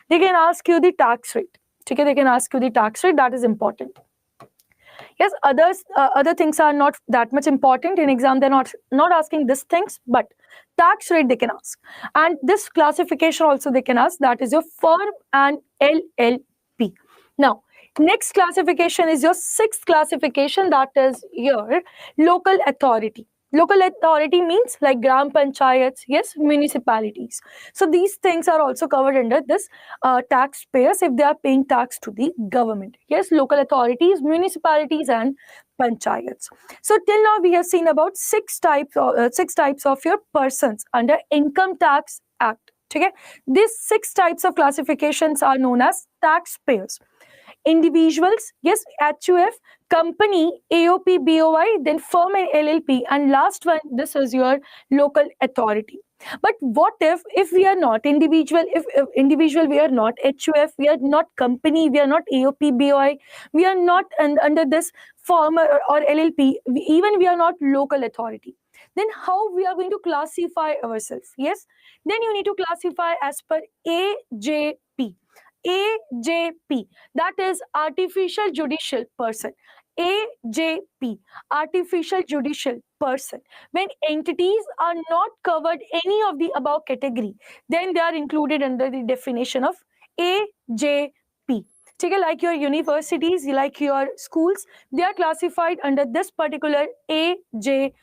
[SPEAKER 1] they can ask you the tax rate. Okay, they can ask you the tax rate. That is important. Yes, other things are not that much important in exam. They're not asking these things, but tax rate they can ask, and this classification also they can ask. That is your firm and LLP. Now next classification is your 6th classification, that is your local authority. Local authority means like gram panchayats, yes, municipalities. So these things are also covered under this taxpayers if they are paying tax to the government. Yes, local authorities, municipalities, and panchayats. So till now we have seen about 6 types of your persons under Income Tax Act. Okay, these 6 types of classifications are known as taxpayers. Individuals, yes, HUF, company, AOP, BOI, then firm and LLP, and last one, this is your local authority. But what if we are not individual, if individual, we are not HUF, we are not company, we are not AOP, BOI, we are not under this firm or LLP, even we are not local authority, then how we are going to classify ourselves? Yes, then you need to classify as per AJP. AJP, that is artificial judicial person. AJP, artificial judicial person. When entities are not covered any of the above category, then they are included under the definition of AJP. Okay, like your universities, like your schools, they are classified under this particular AJP.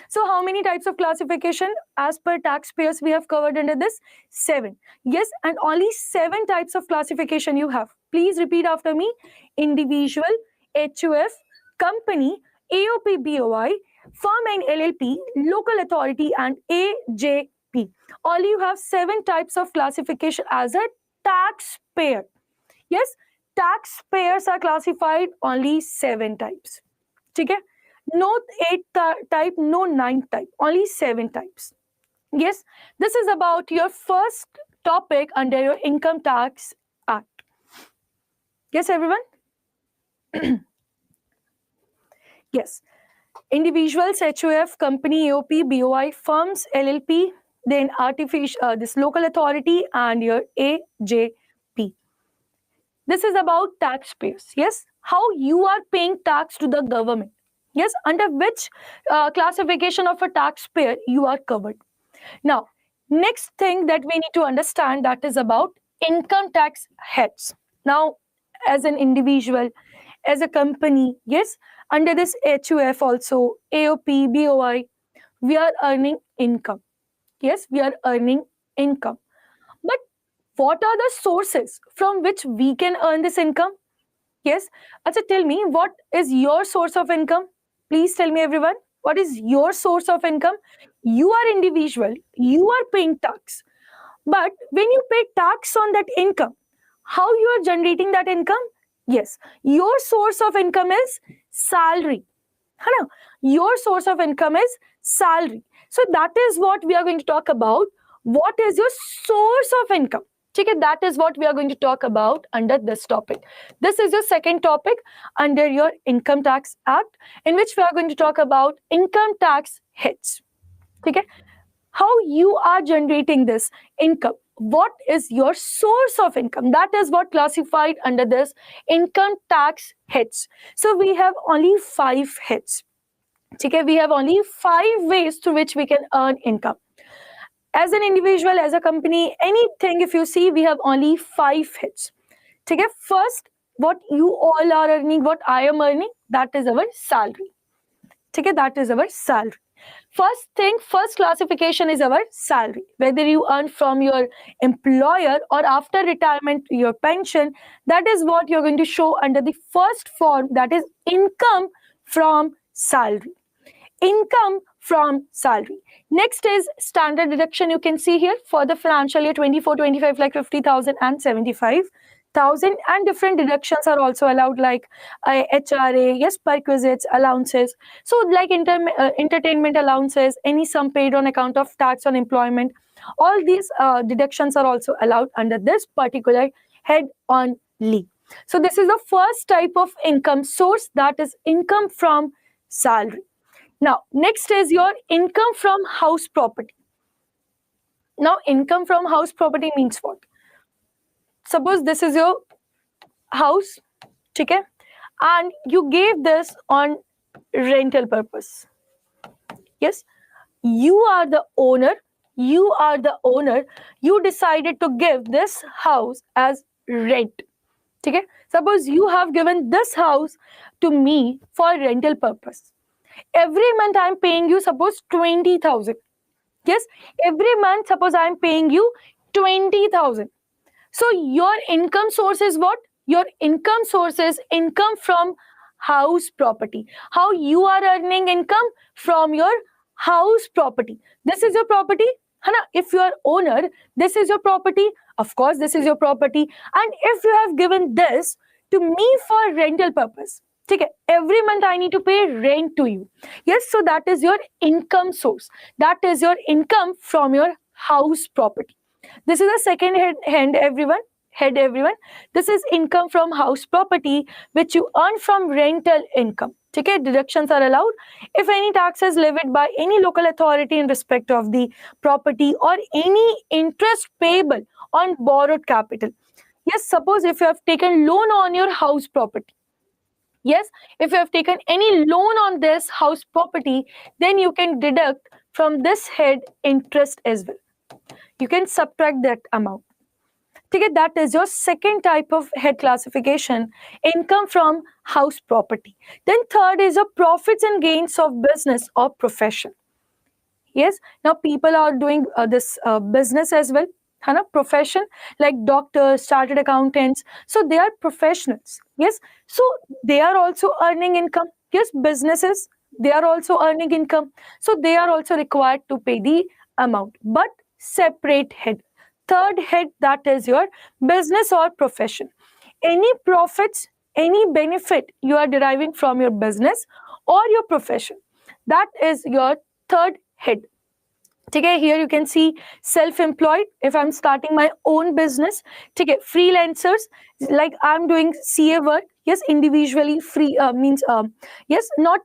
[SPEAKER 1] So how many types of classification as per taxpayers we have covered under this? 7. Yes, and only 7 types of classification you have. Please repeat after me. Individual, HUF, company, AOP, BOI, firm and LLP, local authority, and AJP. Only you have 7 types of classification as a taxpayer. Yes, taxpayers are classified only 7 types. Okay? No 8 type, no 9 type, only 7 types. Yes, this is about your first topic under your Income Tax Act. Yes, everyone? Yes. Individuals, HUF, company, AOP, BOI, firms, LLP, then this local authority, and your AJP. This is about taxpayers. Yes, how you are paying tax to the government. Yes, under which classification of a taxpayer you are covered. Now, next thing that we need to understand, that is about income tax heads. Now, as an individual, as a company, yes, under this HUF also, AOP, BOI, we are earning income. Yes, we are earning income. But what are the sources from which we can earn this income? Yes. Acha, tell me, what is your source of income? Please tell me, everyone. What is your source of income? You are individual. You are paying tax. But when you pay tax on that income, how you are generating that income? Yes. Your source of income is salary. Hello. Your source of income is salary. So that is what we are going to talk about. What is your source of income? Okay, that is what we are going to talk about under this topic. This is your second topic under your Income Tax Act, in which we are going to talk about income tax hits. Okay, how you are generating this income. what is your source of income? That is what classified under this income tax heads. So we have only 5 heads. Okay, we have only 5 ways through which we can earn income. As an individual, as a company, anything, if you see, we have only 5 heads. Okay, first, what you all are earning, what I am earning, that is our salary. Okay, that is our salary. First thing, first classification is our salary. Whether you earn from your employer or after retirement, your pension, that is what you're going to show under the first form, that is income from salary. Income from salary. Next is standard deduction. You can see here for the financial year 24, 25, like 50,000 and 75,000, and different deductions are also allowed, like HRA, yes, perquisites, allowances. So like entertainment allowances, any sum paid on account of tax on employment, all these deductions are also allowed under this particular head only. So this is the first type of income source, that is income from salary. Now, next is your income from house property. Now, income from house property means what? Suppose this is your house, okay, and you gave this on rental purpose. Yes, you are the owner. You are the owner. You decided to give this house as rent. Okay, suppose you have given this house to me for rental purpose. Every month I am paying you, suppose 20,000. Yes, every month suppose I am paying you 20,000. So your income source is what? Your income source is income from house property. How you are earning income? From your house property. This is your property. If you are owner, this is your property. Of course, this is your property. And if you have given this to me for rental purpose, okay, every month I need to pay rent to you. Yes, so that is your income source. That is your income from your house property. This is the second head, everyone. This is income from house property, which you earn from rental income. Okay, deductions are allowed if any tax is levied by any local authority in respect of the property, or any interest payable on borrowed capital. Yes, suppose if you have taken loan on your house property. Yes, if you have taken any loan on this house property, then you can deduct from this head interest as well. You can subtract that amount. Okay, that is your second type of head classification, income from house property. Then third is your profits and gains of business or profession. Yes, now people are doing this business as well. Profession, like doctors, chartered accountants. So they are professionals. Yes, so they are also earning income. Yes, businesses, they are also earning income. So they are also required to pay the amount, but separate head. Third head, that is your business or profession. Any profits, any benefit you are deriving from your business or your profession, that is your third head. Okay, here you can see self-employed. If I'm starting my own business, okay, freelancers, like I'm doing CA work. Yes, individually free means yes, not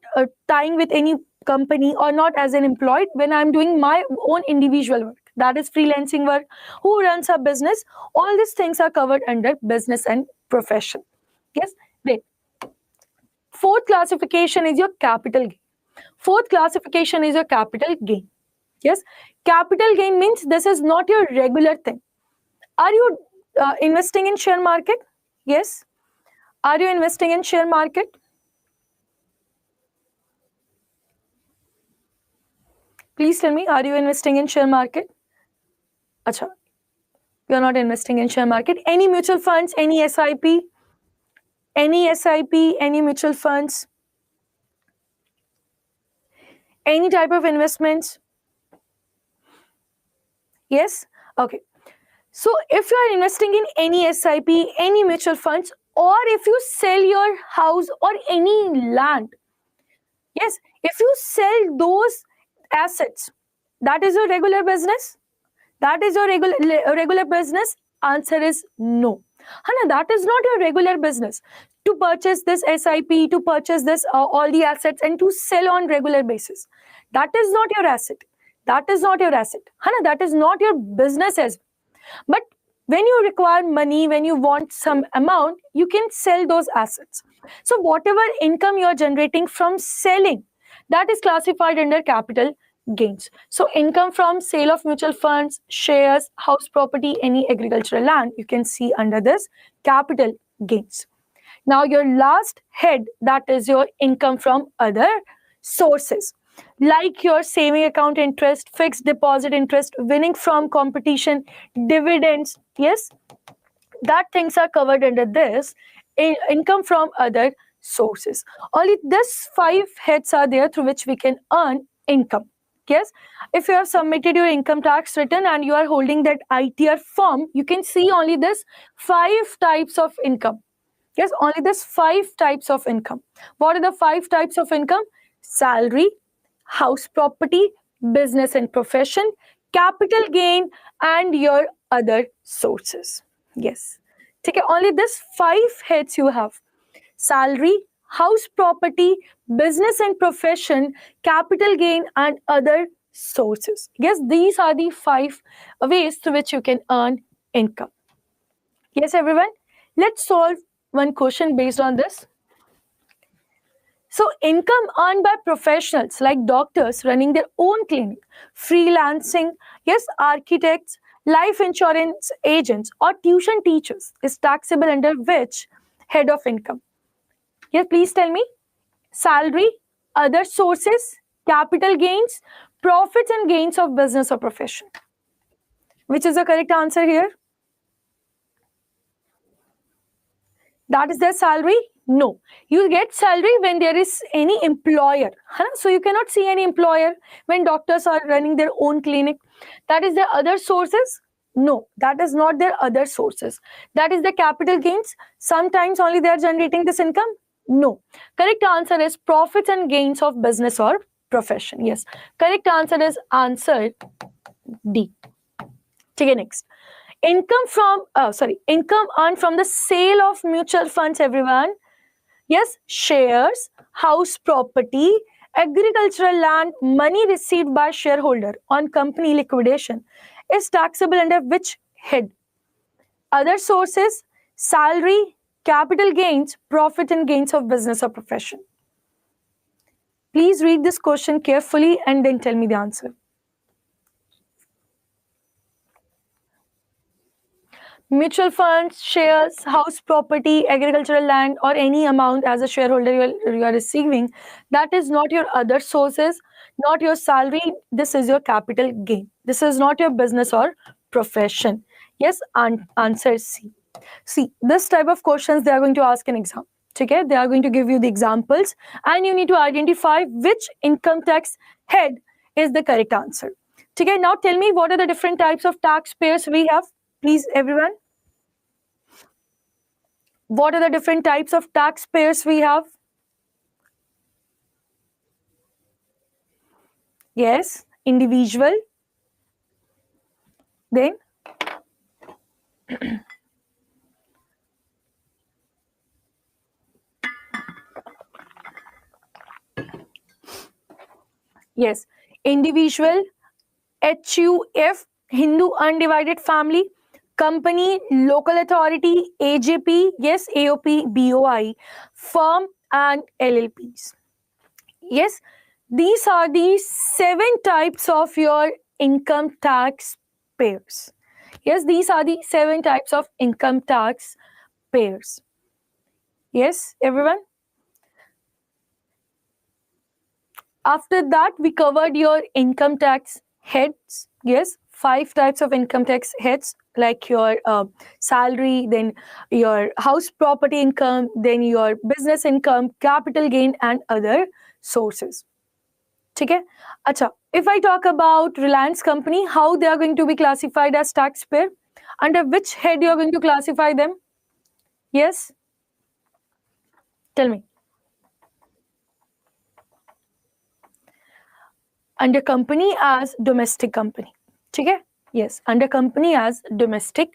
[SPEAKER 1] tying with any company or not as an employed. When I'm doing my own individual work, that is freelancing work. Who runs a business? All these things are covered under business and profession. Yes, then fourth classification is your capital gain. Fourth classification is your capital gain. Yes, capital gain means this is not your regular thing. Are you investing in share market? Yes. Are you investing in share market? Please tell me, are you investing in share market? Acha, you're not investing in share market. Any mutual funds, any SIP, any mutual funds, any type of investments? Yes. Okay. So if you are investing in any SIP, any mutual funds, or if you sell your house or any land, yes, if you sell those assets, that is your regular business? That is your regular business? Answer is no. That is not your regular business. To purchase this SIP, to purchase this all the assets and to sell on regular basis. That is not your asset. That is not your asset. That is not your business as well. But when you require money, when you want some amount, you can sell those assets. So whatever income you are generating from selling, that is classified under capital gains. So income from sale of mutual funds, shares, house property, any agricultural land, you can see under this capital gains. Now your last head, that is your income from other sources, like your saving account interest, fixed deposit interest, winning from competition, dividends. Yes, that things are covered under this income from other sources. Only this 5 heads are there through which we can earn income. Yes, if you have submitted your income tax return and you are holding that ITR form, you can see only this 5 types of income. Yes, only this 5 types of income. What are the 5 types of income? Salary, house property, business and profession, capital gain, and your other sources. Yes. Okay, only this 5 heads you have. Salary, house property, business and profession, capital gain, and other sources. Yes, these are the 5 ways through which you can earn income. Yes, everyone. Let's solve one question based on this. So, income earned by professionals like doctors running their own clinic, freelancing, yes, architects, life insurance agents, or tuition teachers is taxable under which head of income? Yes, please tell me. Salary, other sources, capital gains, profits and gains of business or profession. Which is the correct answer here? That is their salary? No. You get salary when there is any employer. Huh? So you cannot see any employer when doctors are running their own clinic. That is their other sources? No, that is not their other sources. That is the capital gains. Sometimes only they are generating this income. No. Correct answer is profits and gains of business or profession. Yes. Correct answer is answer D. Take it next. Income earned from the sale of mutual funds, everyone. Yes, shares, house property, agricultural land, money received by shareholder on company liquidation is taxable under which head? Other sources, salary, capital gains, profit and gains of business or profession. Please read this question carefully and then tell me the answer. Mutual funds, shares, house property, agricultural land, or any amount as a shareholder you are receiving, that is not your other sources, not your salary. This is your capital gain. This is not your business or profession. Yes, answer C. See, this type of questions they are going to ask in exam. Okay, they are going to give you the examples and you need to identify which income tax head is the correct answer. Okay, now tell me what are the different types of taxpayers we have. Please, everyone. What are the different types of taxpayers we have? Yes, individual. Then, yes, individual, HUF, Hindu Undivided Family, company, local authority, AJP, yes, AOP, BOI, firm, and LLPs. Yes, these are the 7 types of your income tax payers. Yes, these are the 7 types of income tax payers. Yes, everyone? After that, we covered your income tax heads. Yes, 5 types of income tax heads, like your salary, then your house property income, then your business income, capital gain, and other sources. Okay? Acha, if I talk about Reliance company, how they are going to be classified as taxpayer, under which head you are going to classify them? Yes? Tell me. Under company as domestic company. Okay? Yes, under company as domestic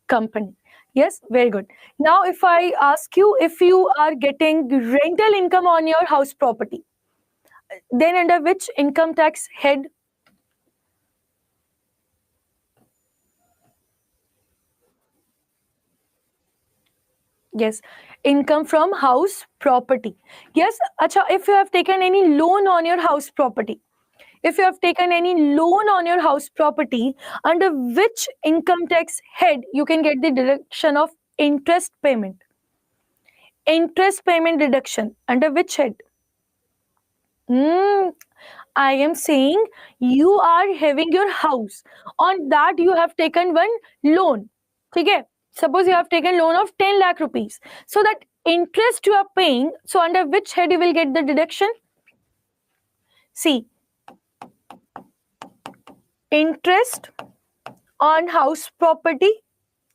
[SPEAKER 1] company. Yes, very good. Now, if I ask you if you are getting rental income on your house property, then under which income tax head? Yes, income from house property. Yes, acha, if you have taken any loan on your house property, if you have taken any loan on your house property, under which income tax head you can get the deduction of interest payment? Interest payment deduction under which head? Hmm, I am saying you are having your house. On that you have taken one loan. Okay? Suppose you have taken loan of 10 lakh rupees. So that interest you are paying, so under which head you will get the deduction? See, interest on house property.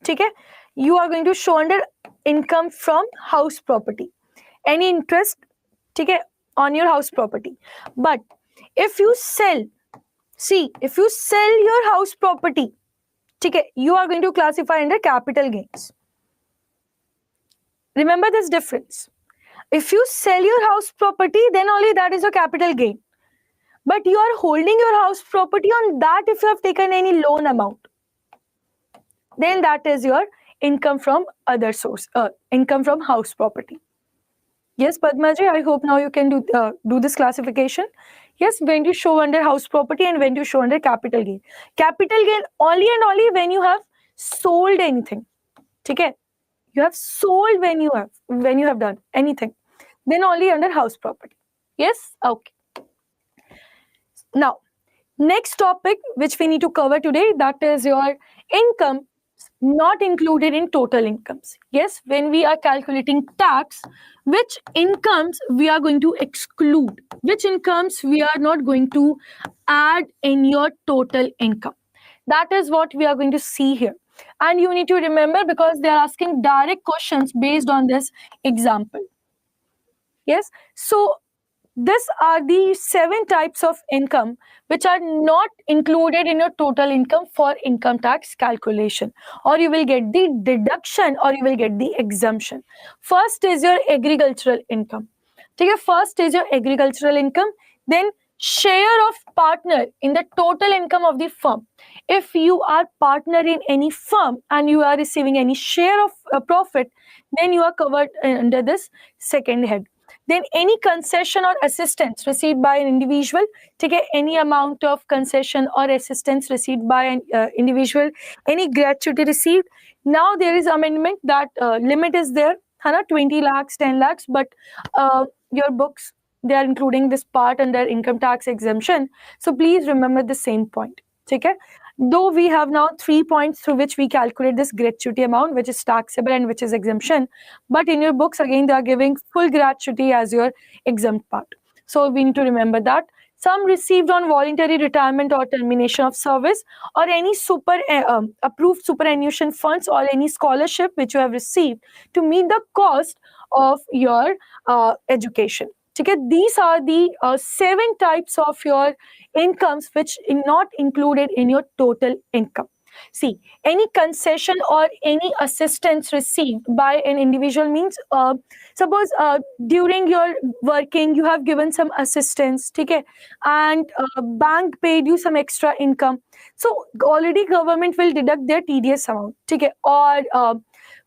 [SPEAKER 1] Okay? You are going to show under income from house property. Any interest, okay, on your house property. But if you sell, see, if you sell your house property, okay, you are going to classify under capital gains. Remember this difference. If you sell your house property, then only that is a capital gain. But you are holding your house property, on that if you have taken any loan amount, then that is your income from other source, income from house property. Yes, Padmaji, I hope now you can do this classification. Yes, when to show under house property and when to show under capital gain. Capital gain only and only when you have sold anything. Okay? You have sold when you have done anything. Then only under house property. Yes? Okay. Now, next topic which we need to cover today, that is your income not included in total incomes. Yes, when we are calculating tax, which incomes we are going to exclude, which incomes we are not going to add in your total income. That is what we are going to see here. And you need to remember, because they are asking direct questions based on this example. Yes, so these are the 7 types of income which are not included in your total income for income tax calculation, or you will get the deduction or you will get the exemption. First is your agricultural income. Okay, first is your agricultural income, then share of partner in the total income of the firm. If you are partner in any firm and you are receiving any share of profit, then you are covered under this second head. Then any concession or assistance received by an individual, take any amount of concession or assistance received by an individual, any gratuity received. Now there is amendment that limit is there, 20 lakhs, 10 lakhs, but your books, they are including this part under income tax exemption. So please remember the same point. Okay? Though we have now 3 points through which we calculate this gratuity amount, which is taxable and which is exemption, but in your books again they are giving full gratuity as your exempt part. So we need to remember that. Some received on voluntary retirement or termination of service, or any approved superannuation funds, or any scholarship which you have received to meet the cost of your education. Okay, these are the 7 types of your incomes which are not included in your total income. See, any concession or any assistance received by an individual means, suppose during your working you have given some assistance, okay, and bank paid you some extra income. So already government will deduct their TDS amount, okay, or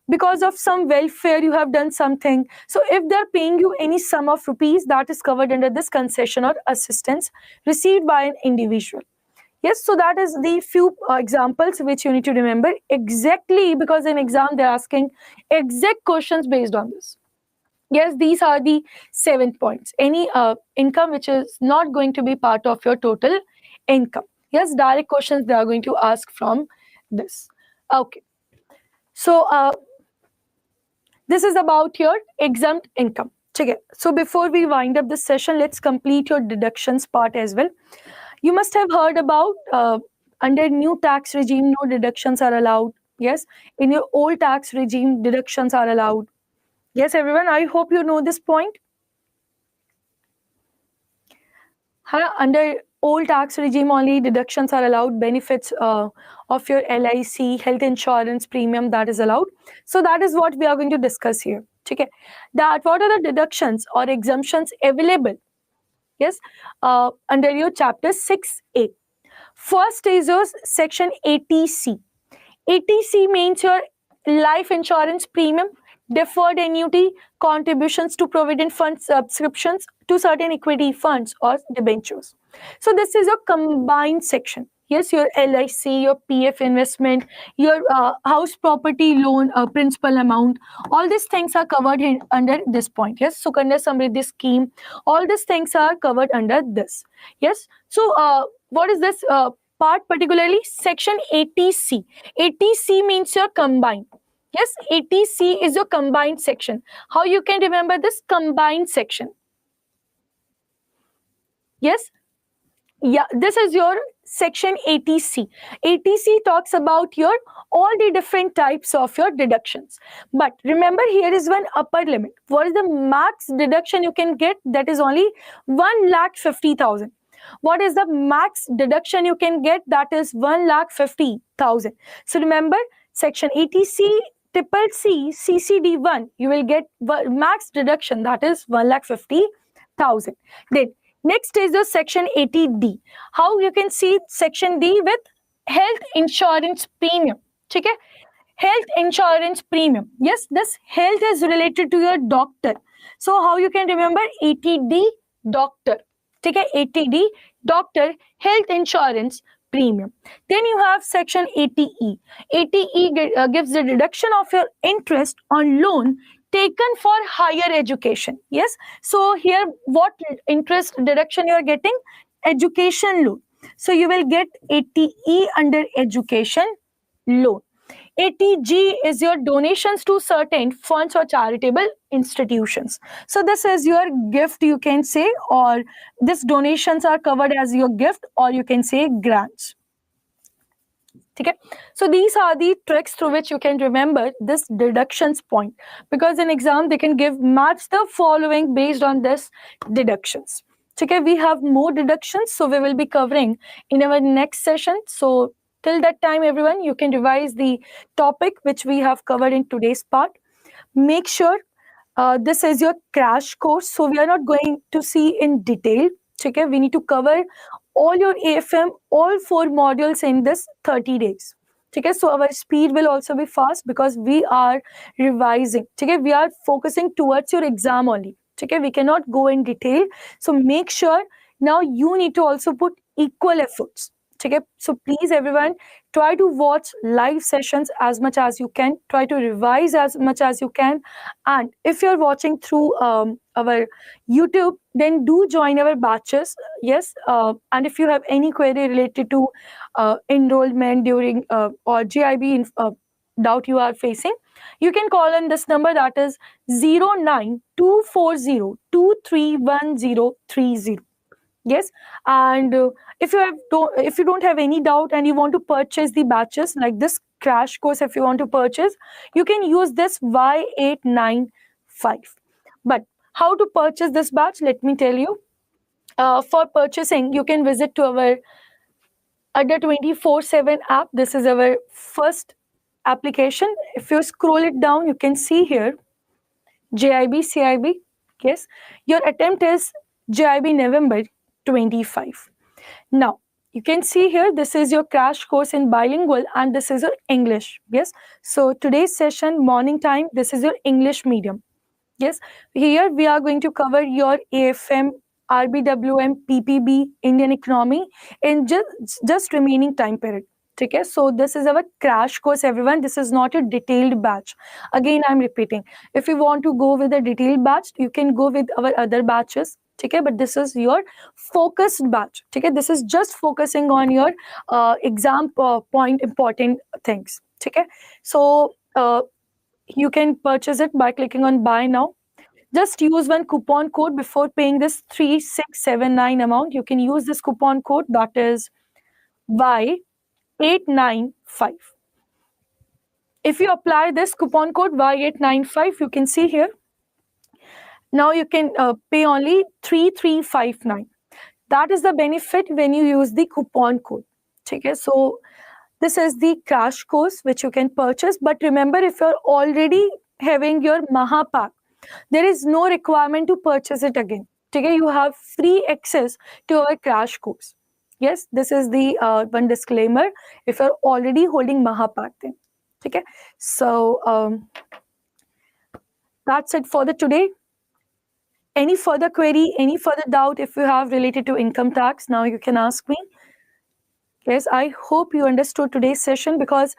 [SPEAKER 1] because of some welfare you have done something. So if they're paying you any sum of rupees, that is covered under this concession or assistance received by an individual. Yes, so that is the few examples which you need to remember exactly, because in exam they're asking exact questions based on this. Yes, these are the 7 points. Any income which is not going to be part of your total income. Yes, direct questions they are going to ask from this. Okay. So this is about your exempt income. Okay. So before we wind up this session, let's complete your deductions part as well. You must have heard about under new tax regime, no deductions are allowed. Yes. In your old tax regime, deductions are allowed. Yes, everyone, I hope you know this point. Under old tax regime, only deductions are allowed. Benefits of your LIC, health insurance premium, that is allowed. So that is what we are going to discuss here. Okay. That what are the deductions or exemptions available? Yes, under your chapter 6A. First is your section 80C. 80C means your life insurance premium, deferred annuity, contributions to provident fund, subscriptions to certain equity funds or debentures. So this is your combined section. Yes, your LIC, your PF investment, your house property loan, principal amount, all these things are covered under this point. Yes, Sukanya Samriddhi scheme, all these things are covered under this. Yes, so what is this part particularly? Section 80C. 80C means your combined. Yes, 80C is your combined section. How you can remember this combined section? Yes, yeah, this is your section 80C. 80C talks about your all the different types of your deductions. But remember, here is one upper limit. What is the max deduction you can get? That is only 1,50,000. What is the max deduction you can get? That is 1,50,000. So remember, section 80C, triple C, CCD1, you will get max deduction, that is 1,50,000. Then next is the section 80D. How you can see section D with health insurance premium. Okay? Health insurance premium. Yes, this health is related to your doctor. So how you can remember 80D doctor. Okay? 80D doctor health insurance premium. Then you have section 80E. 80E gives the deduction of your interest on loan taken for higher education. Yes, so here what interest deduction you are getting? Education loan. So you will get 80E under education loan. 80G is your donations to certain funds or charitable institutions. So this is your gift, you can say, or these donations are covered as your gift, or you can say grants. Okay, so these are the tricks through which you can remember this deductions point, because in exam they can give match the following based on this deductions. Okay, we have more deductions, so we will be covering in our next session. So till that time, everyone, you can revise the topic which we have covered in today's part. Make sure this is your crash course, so we are not going to see in detail. Okay, we need to cover all your AFM, all 4 modules in this 30 days. Okay, so our speed will also be fast because we are revising. Okay, we are focusing towards your exam only. Okay, we cannot go in detail. So make sure now you need to also put equal efforts. Okay, so please everyone, try to watch live sessions as much as you can. Try to revise as much as you can. And if you're watching through our YouTube, then do join our batches. Yes, and if you have any query related to enrollment during or JIB doubt you are facing, you can call on this number, that is 09240231030. Yes, and if you don't have any doubt and you want to purchase the batches like this crash course, if you want to purchase, you can use this Y895. But how to purchase this batch? Let me tell you. For purchasing, you can visit to our Adda 24/7 app. This is our first application. If you scroll it down, you can see here JIB CIB. Yes, your attempt is JIB November 25. Now, you can see here, this is your crash course in bilingual and this is your English. Yes, so today's session, morning time, this is your English medium. Yes, here we are going to cover your AFM, RBWM, PPB, Indian economy in just remaining time period. Okay, so this is our crash course, everyone. This is not a detailed batch. Again, I'm repeating. If you want to go with a detailed batch, you can go with our other batches. Okay, but this is your focused batch. Okay, this is just focusing on your exam point important things. Okay, so you can purchase it by clicking on buy now. Just use one coupon code before paying this 3679 amount. You can use this coupon code, that is Y895. If you apply this coupon code Y895, you can see here. Now you can pay only 3359. That is the benefit when you use the coupon code. Okay, so this is the crash course which you can purchase. But remember, if you're already having your Mahapak, there is no requirement to purchase it again. Okay, you have free access to our crash course. Yes, this is the one disclaimer. If you're already holding Mahapak, then okay. So that's it for the today. Any further query, any further doubt if you have related to income tax, now you can ask me. Yes, I hope you understood today's session, because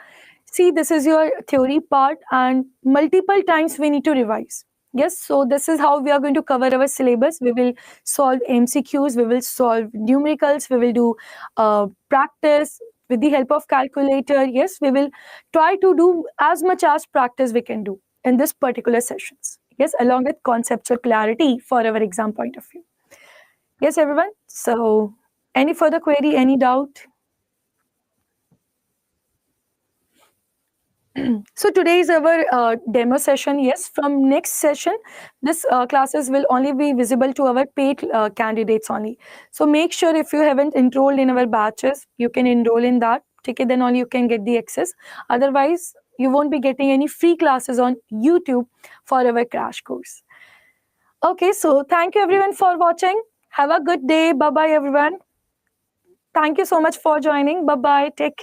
[SPEAKER 1] see, this is your theory part and multiple times we need to revise. Yes, so this is how we are going to cover our syllabus. We will solve MCQs, we will solve numericals, we will do practice with the help of calculator. Yes, we will try to do as much as practice we can do in this particular sessions. Yes, along with conceptual clarity for our exam point of view. Yes, everyone. So any further query, any doubt? So today is our demo session. Yes, from next session, this classes will only be visible to our paid candidates only. So make sure if you haven't enrolled in our batches, you can enroll in that. Okay, then only you can get the access. Otherwise, you won't be getting any free classes on YouTube for our crash course. Okay, so thank you everyone for watching. Have a good day. Bye bye everyone. Thank you so much for joining. Bye bye. Take care.